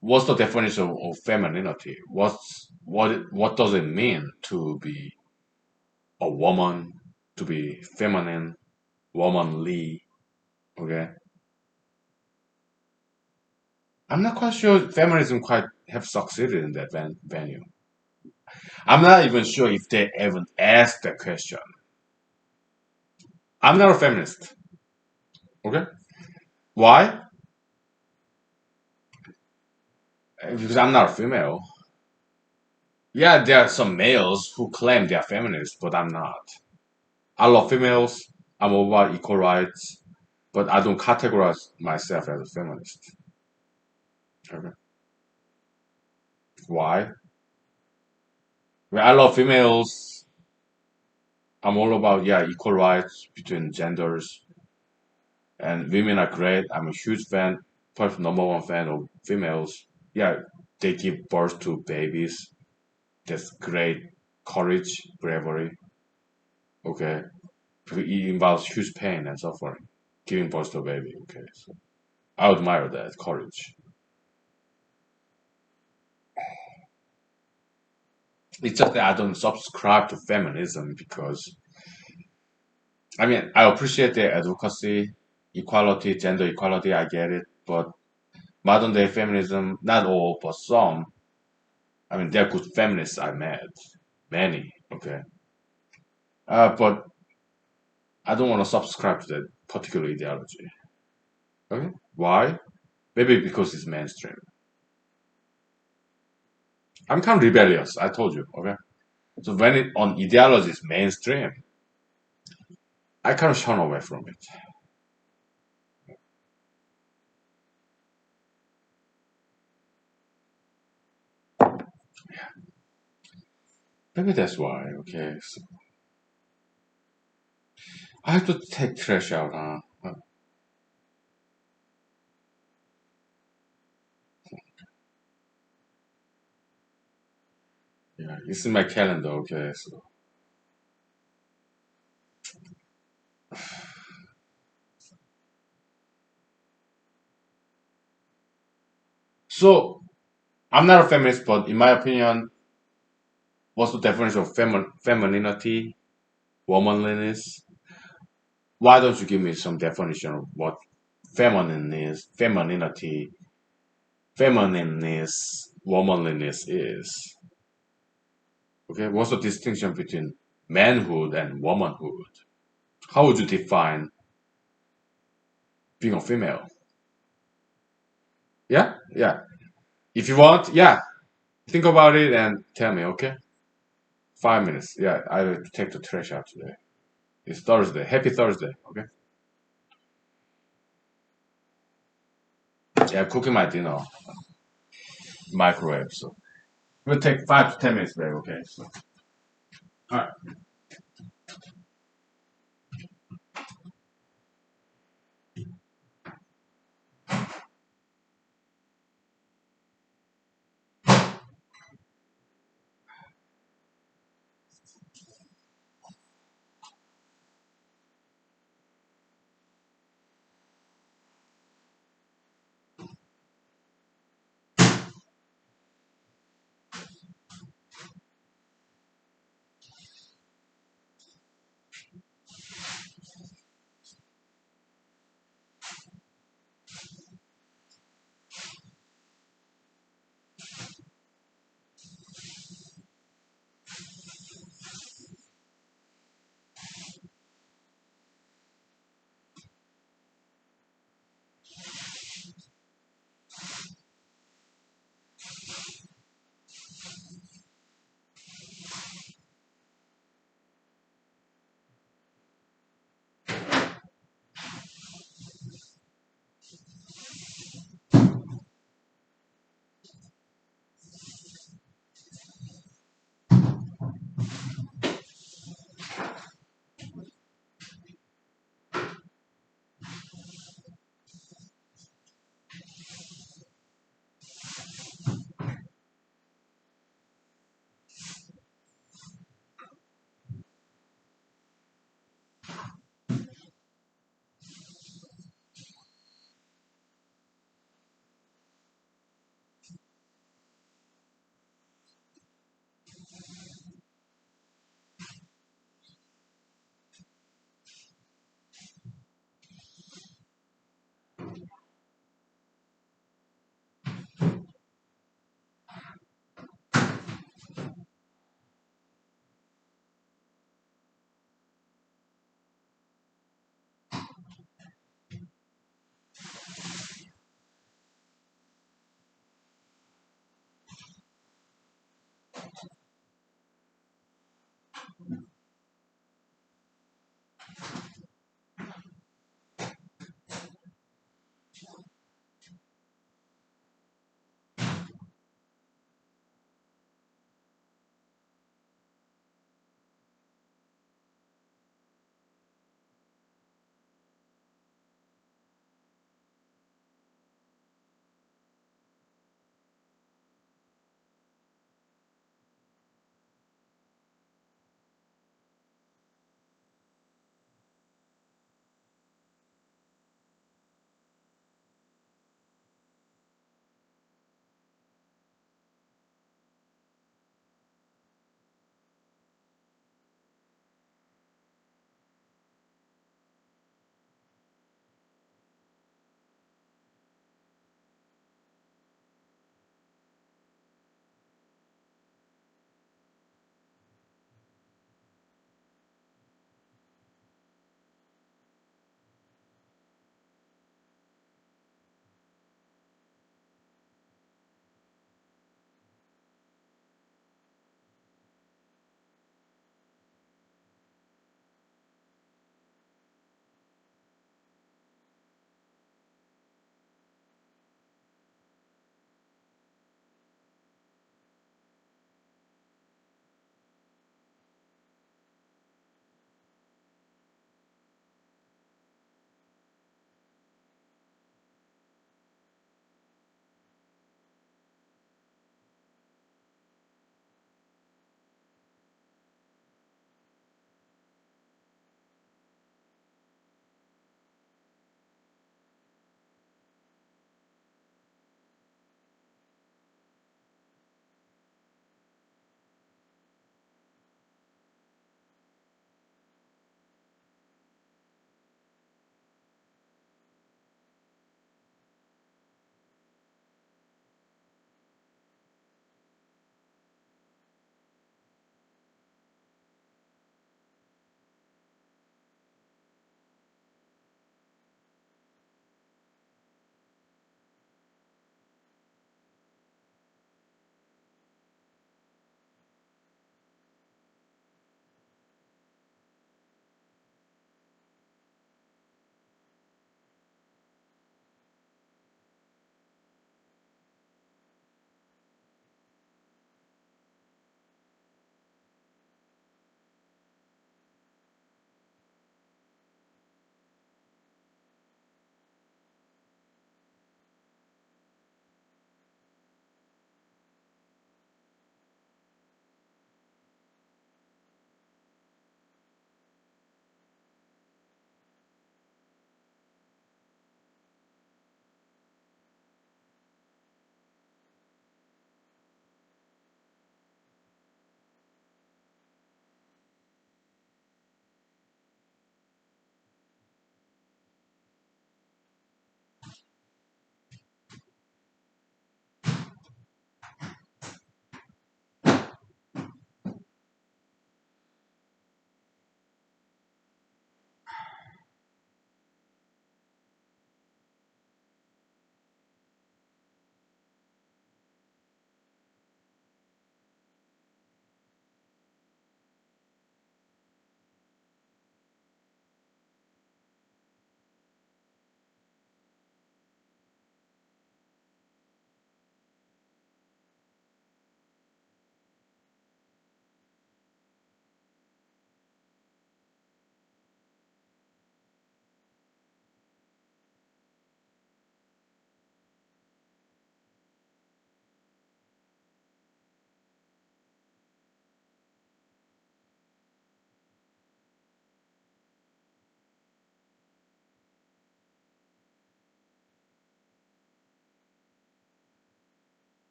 S1: What's the definition of femininity? What does it mean to be a woman, to be feminine, womanly? Okay, I'm not quite sure feminism quite have succeeded in that venue. I'm not even sure if they even asked that question. I'm not a feminist. Okay, why? Because I'm not a female. Yeah, there are some males who claim they are feminists, but I'm not. I love females. I'm all about equal rights, but I don't categorize myself as a feminist. Okay. Why? Well, I love females. I'm all about equal rights between genders, and women are great. I'm a huge fan, probably number one fan of females. Yeah, they give birth to babies. That's great courage, bravery. Okay, it involves huge pain and suffering. Giving birth to a baby. Okay, so I admire that courage. It's just that I don't subscribe to feminism because I mean I appreciate the advocacy, equality, gender equality. I get it, but modern day feminism, not all, but some. I mean, they're good feminists I met, many. Okay, but I don't want to subscribe to that particular ideology. Okay, why? Maybe because it's mainstream. I'm kind of rebellious. I told you. Okay, so when it on ideology is mainstream, I kind of shun away from it. Maybe that's why. Okay, so I have to take trash out. Huh? Yeah, it's in my calendar. Okay, so I'm not a feminist, but in my opinion, what's the definition of femininity, womanliness? Why don't you give me some definition of what feminine is, feminineness, womanliness is? Okay, what's the distinction between manhood and womanhood? How would you define being a female? Yeah, yeah. If you want, yeah, think about it and tell me, okay? 5 minutes. Yeah, I will take the trash out today. It's Thursday. Happy Thursday, okay? Yeah, cooking my dinner, microwave. So we'll take 5 to 10 minutes break, okay? So, all right.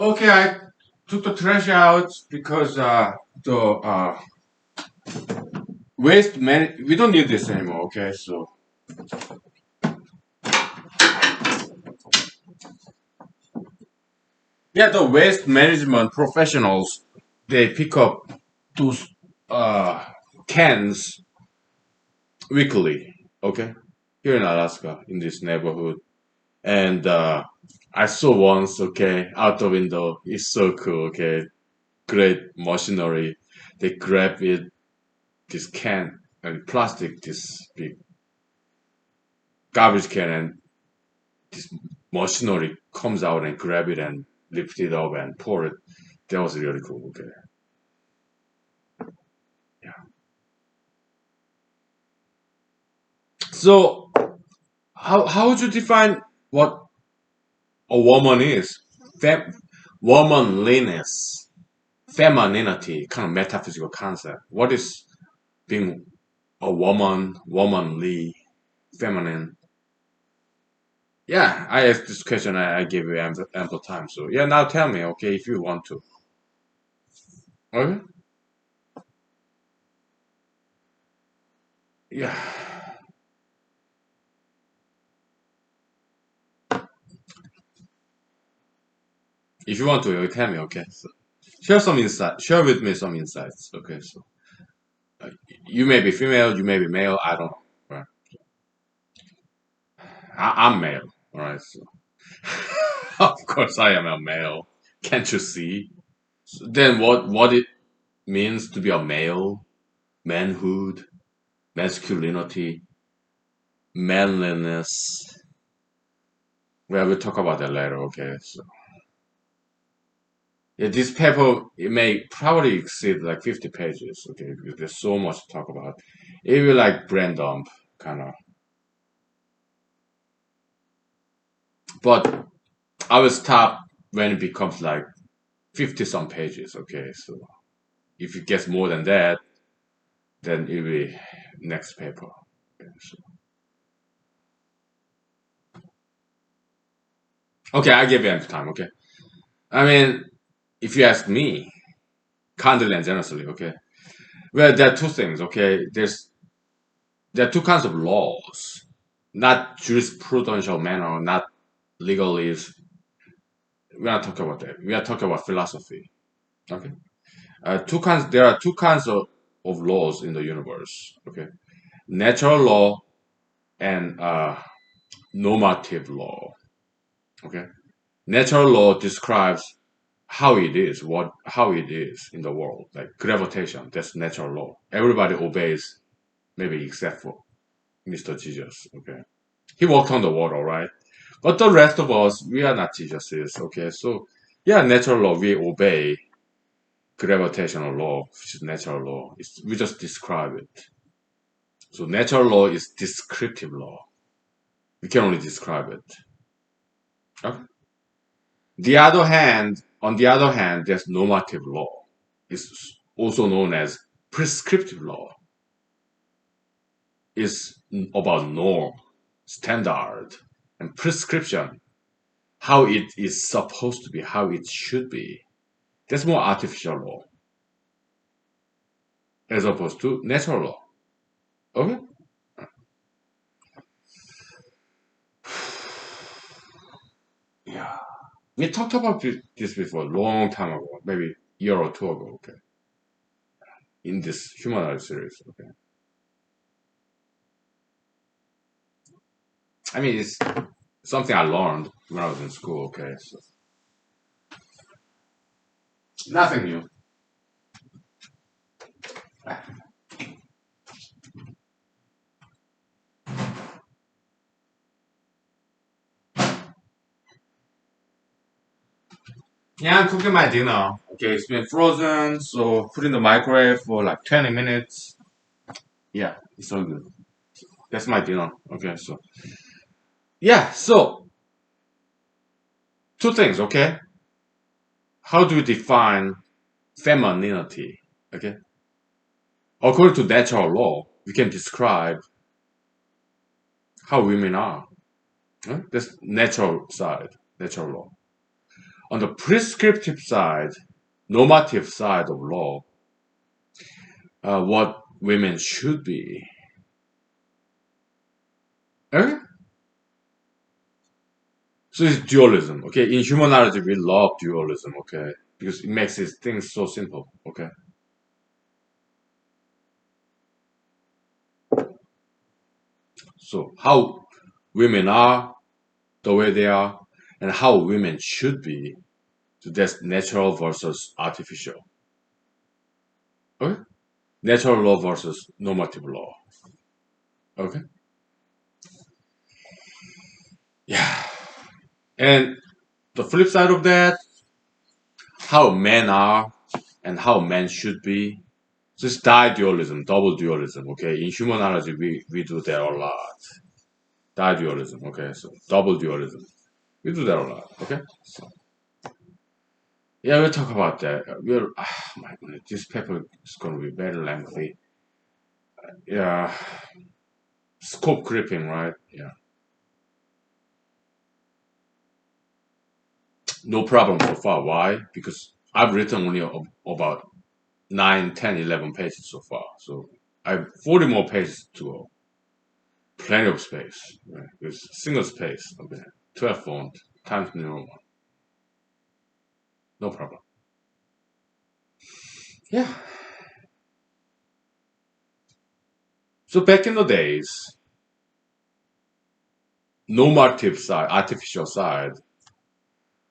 S1: Okay, I took the trash out because the waste man we don't need this anymore. Okay, so yeah, the waste management professionals they pick up those uh cans weekly. Okay, here in Alaska in this neighborhood, and I saw once. Okay, out the window, it's so cool. Okay, great machinery. They grab it, this can and plastic, this big garbage can, and this machinery comes out and grab it and lift it up and pour it. That was really cool. Okay, yeah. So how would you define what a woman is? Fem- womanliness, femininity, kind of metaphysical concept. What is being a woman, womanly, feminine? Yeah, I asked this question. I gave you ample time. So yeah, now tell me, okay, if you want to. Okay. Yeah. If you want to, you tell me. Okay. So share some insight. Share with me some insights. Okay. So uh, you may be female, you may be male. I don't know. Right. I'm male. All right. So of course I am a male. Can't you see? So then what it means to be a male? Manhood, masculinity, manliness. Well, we'll talk about that later. Okay. So yeah, this paper it may probably exceed like 50 pages. Okay, because there's so much to talk about. It will like brain dump kind of, but I will stop when it becomes like 50 some pages. Okay, so if it gets more than that, then it will be next paper. Okay, okay, I give you enough time. Okay, I mean, if you ask me, kindly and generously. Okay, well, there are two things. Okay, there are two kinds of laws, not jurisprudential manner, not legalese. We are not talking about that. We are talking about philosophy. Okay. Two kinds. There are two kinds of laws in the universe. Okay. Natural law and normative law. Okay. Natural law describes how it is, what how it is in the world, like gravitation. That's natural law. Everybody obeys, maybe except for Mr. Jesus. Okay. He walked on the water, right? But the rest of us, we are not Jesuses. Okay. So yeah, natural law we obey gravitational law, which is natural law. We just describe it. So natural law is descriptive law. We can only describe it. Okay? On the other hand, there's normative law. It's also known as prescriptive law. It's about norm, standard, and prescription. How it is supposed to be, how it should be. That's more artificial law as opposed to natural law. Okay? Yeah. We talked about this before a long time ago, maybe a year or two ago, okay, in this humanology series, okay. I mean, it's something I learned when I was in school, okay, so nothing new. Yeah, I'm cooking my dinner. Okay, it's been frozen, so put in the microwave for like 20 minutes. Yeah, it's all good. That's my dinner. Okay, so yeah, so two things, okay? How do you define femininity? Okay, according to natural law, we can describe how women are. Huh? That's natural side, natural law. On the prescriptive side, normative side of law, what women should be. Okay? So it's dualism. Okay, in humanology we love dualism. Okay, because it makes these things so simple. Okay, so how women are the way they are, and how women should be. So that's natural versus artificial. Okay, natural law versus normative law. Okay, yeah, and the flip side of that, how men are and how men should be. So it's dualism, double dualism. Okay, in humanology we do that a lot. Dualism. Okay, so double dualism. We do that a lot. Okay, so yeah, we'll talk about that. We'll. My goodness, this paper is going to be very lengthy. Yeah, scope creeping, right? Yeah, no problem so far. Why? Because I've written only about 9, 10, 11 pages so far. So I have 40 more pages to go. Plenty of space. Right? With single space. Okay, 12 font times New Roman. No problem. Yeah. So back in the days, normative side, artificial side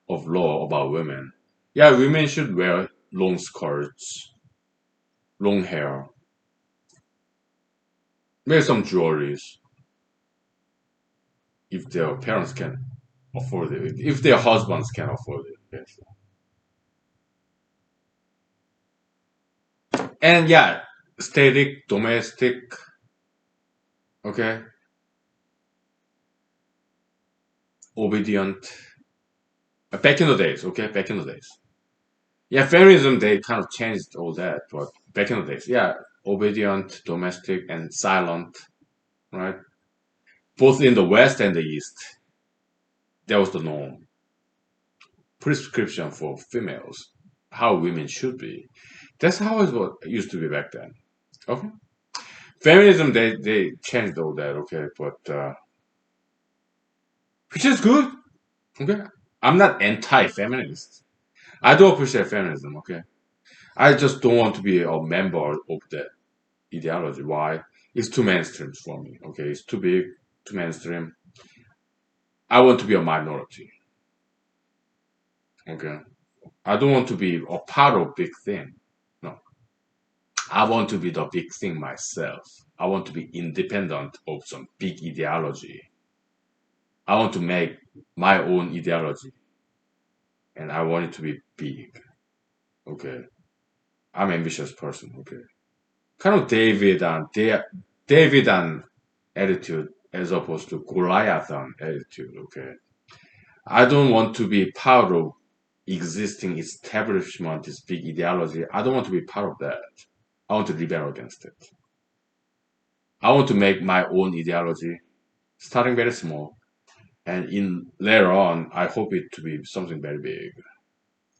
S1: of law about women. Yeah, women should wear long skirts, long hair, maybe some jewelries if their parents can afford it, if their husbands can afford it. Yes. And yeah, static, domestic, okay, obedient. Back in the days, okay, back in the days. Yeah, feminism, they kind of changed all that, but back in the days, yeah, obedient, domestic, and silent, right? Both in the West and the East, that was the norm. Prescription for females, how women should be. That's how it used to be back then. Okay. Feminism, they changed all that, okay, but which is good. Okay. I'm not anti-feminist. I do appreciate feminism, okay. I just don't want to be a member of that ideology. Why? It's too mainstream for me. Okay, it's too big, too mainstream. I want to be a minority. Okay, I don't want to be a part of big thing. No, I want to be the big thing myself. I want to be independent of some big ideology. I want to make my own ideology, and I want it to be big. Okay, I'm an ambitious person. Okay, kind of David and attitude as opposed to Goliath and attitude. Okay, I don't want to be part of existing establishment, this big ideology. I don't want to be part of that. I want to rebel against it. I want to make my own ideology, starting very small, and in later on, I hope it to be something very big.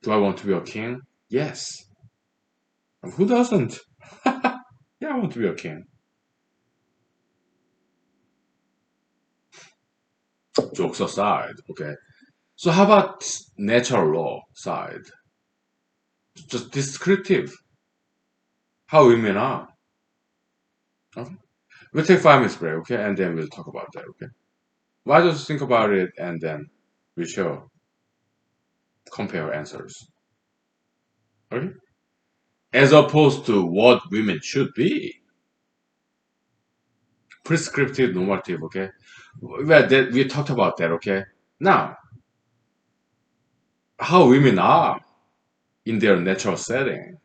S1: Do I want to be a king? Yes. And who doesn't? Yeah, I want to be a king. Jokes aside, okay. So how about natural law side? Just descriptive, how women are. Okay? We'll take 5 minutes break, okay, and then we'll talk about that, okay. Why don't you think about it and then we shall compare answers, okay? As opposed to what women should be, prescriptive, normative, okay. Well, we talked about that, okay. Now, how women are in their natural setting.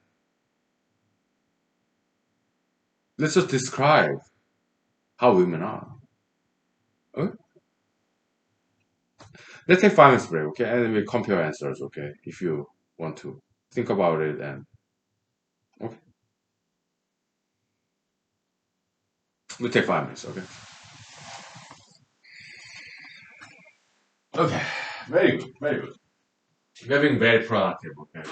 S1: Let's just describe how women are. Okay? Let's take 5 minutes break, okay, and then we compare answers, okay. If you want to think about it and okay, we'll take 5 minutes, okay. Okay, very good, very good. We're being very productive. Okay.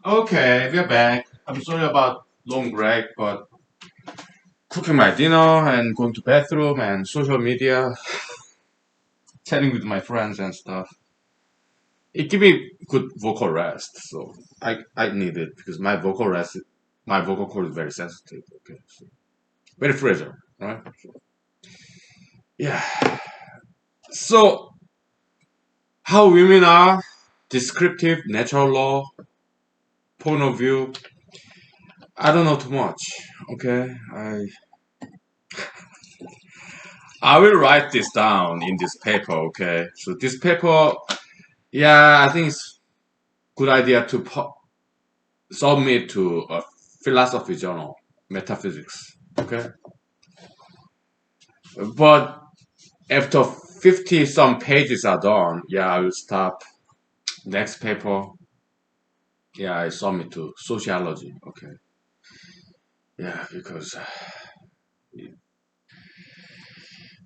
S1: Okay, we're back. I'm sorry about long break, but cooking my dinner and going to bathroom and social media, chatting with my friends and stuff. It give me good vocal rest, so I need it because my vocal cord is very sensitive. Okay, so very fragile, right? Yeah. So how women are descriptive, natural law point of view. I don't know too much. Okay, I will write this down in this paper. Okay, so this paper, yeah, I think it's good idea to submit to a philosophy journal, metaphysics. Okay, but after 50 some pages are done, yeah, I will stop. Next paper, yeah, I submit to sociology. Okay, yeah, because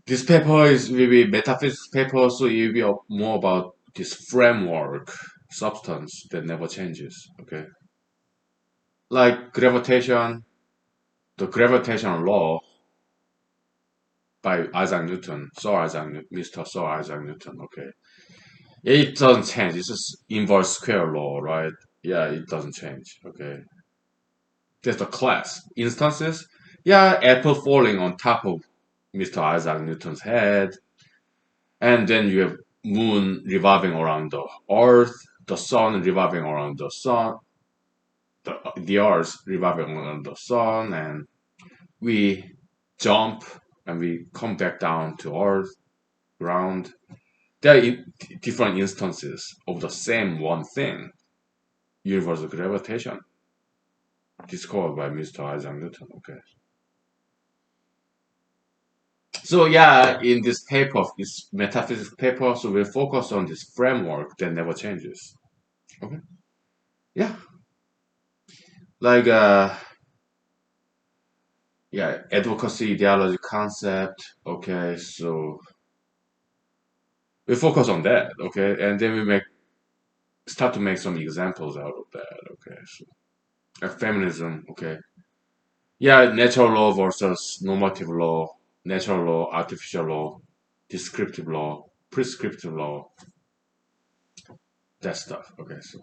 S1: this paper is maybe metaphysics paper, so it will be more about this framework, substance that never changes. Okay, like gravitation, the gravitational law by Isaac Newton, Mr. Sir Isaac Newton. Okay, it doesn't change. It's just inverse square law, right? Yeah, it doesn't change. Okay, there's the class instances. Yeah, apple falling on top of Mr. Isaac Newton's head, and then you have moon revolving around the earth, the sun revolving around the sun, the earth revolving around the sun, and we jump and we come back down to earth, ground. There are different instances of the same one thing, universal gravitation, discovered by Mr. Isaac Newton. Okay. So yeah, in this paper, this metaphysics paper, so we focus on this framework that never changes. Okay. Yeah. Like yeah, advocacy ideology concept. Okay, so we focus on that. Okay, and then we make start to make some examples out of that. Okay, so feminism. Okay, yeah, natural law versus normative law, natural law, artificial law, descriptive law, prescriptive law, that stuff. Okay, so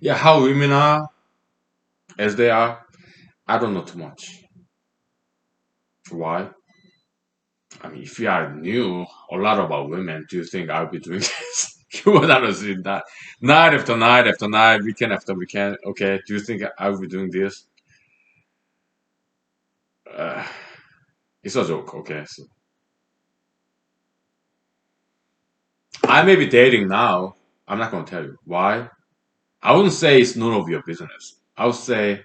S1: yeah, how women are as they are, I don't know too much. Why? I mean, if you are knew a lot about women, do you think I'll be doing this? You would honestly not. Night after night after night, weekend after weekend. Okay, do you think I'll be doing this? Uh, it's a joke. Okay, so I may be dating now. I'm not gonna tell you why. I wouldn't say it's none of your business. I would say,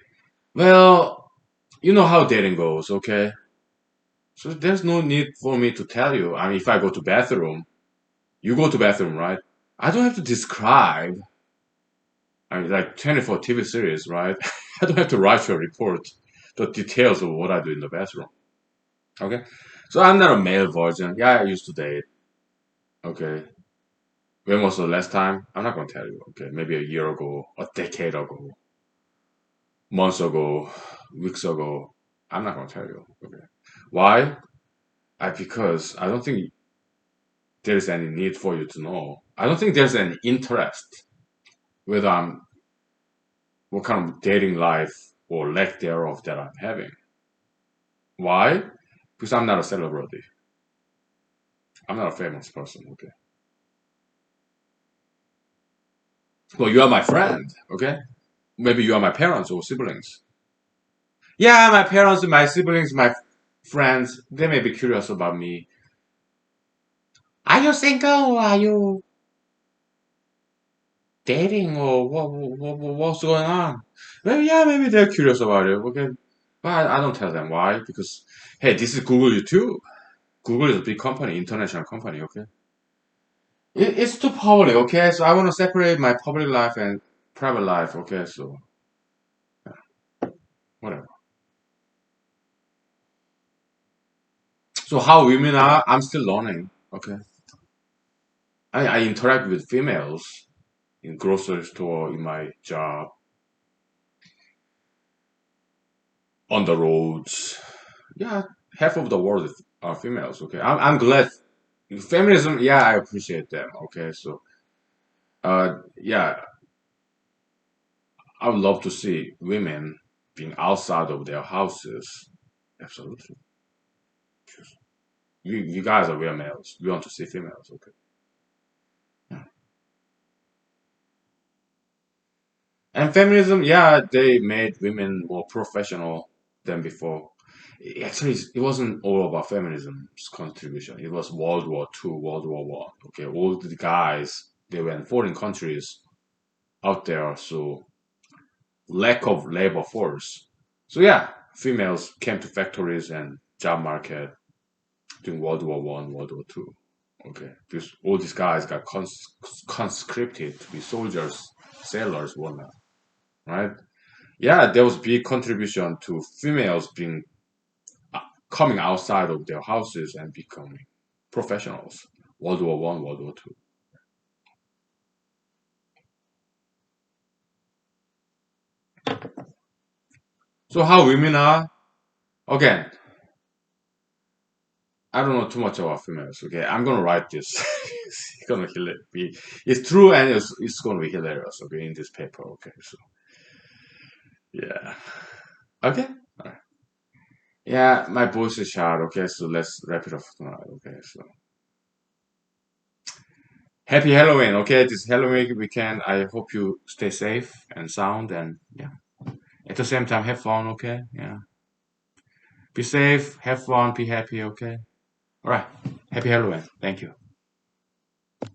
S1: well, you know how dating goes. Okay, so there's no need for me to tell you. I mean, if I go to bathroom, you go to bathroom, right? I don't have to describe. I mean, like 24 TV series, right? I don't have to write your report, the details of what I do in the bathroom. Okay, so I'm not a male version. Yeah, I used to date. Okay, when was the last time? I'm not gonna tell you. Okay, maybe a year ago, a decade ago, months ago, weeks ago. I'm not gonna tell you. Okay, why? Because I don't think there's any need for you to know. I don't think there's any interest whether I'm what kind of dating life or lack thereof that I'm having. Why? Because I'm not a celebrity. I'm not a famous person. Okay. Well, you are my friend. Okay. Maybe you are my parents or siblings. Yeah, my parents, my siblings, my friends. They may be curious about me. Are you single? Or are you dating? Or what's going on? Well, yeah, maybe they're curious about it. Okay. But I don't tell them why. Because hey, this is Google you too. Google is a big company, international company. Okay. It's too public, okay? So I want to separate my public life and private life, okay? So whatever. So how women are, I'm still learning, okay? I interact with females in grocery store, in my job, on the roads. Yeah, half of the world are females. Okay, I'm glad. Feminism, yeah, I appreciate them. Okay, so yeah, I would love to see women being outside of their houses. Absolutely. You guys are real males. We want to see females. Okay. Yeah. And feminism, yeah, they made women more professional than before. Actually, it wasn't all about feminism's contribution. It was World War II, World War One. Okay, all the guys they were in foreign countries out there, so lack of labor force. So yeah, females came to factories and job market during World War One, World War Two. Okay, because all these guys got conscripted to be soldiers, sailors, whatnot, right? Yeah, there was big contribution to females being coming outside of their houses and becoming professionals. World War One, World War Two. So how women are? Again, I don't know too much about females. Okay, I'm gonna write this. It's gonna be. It's true and it's gonna be hilarious. Okay, in this paper. Okay, so yeah. Okay. All right. Yeah, my voice is shot. Okay, so let's wrap it up tonight. Okay, so happy Halloween. Okay, this Halloween weekend. I hope you stay safe and sound and yeah. At the same time, have fun. Okay, yeah. Be safe, have fun, be happy. Okay. All right. Happy Halloween. Thank you.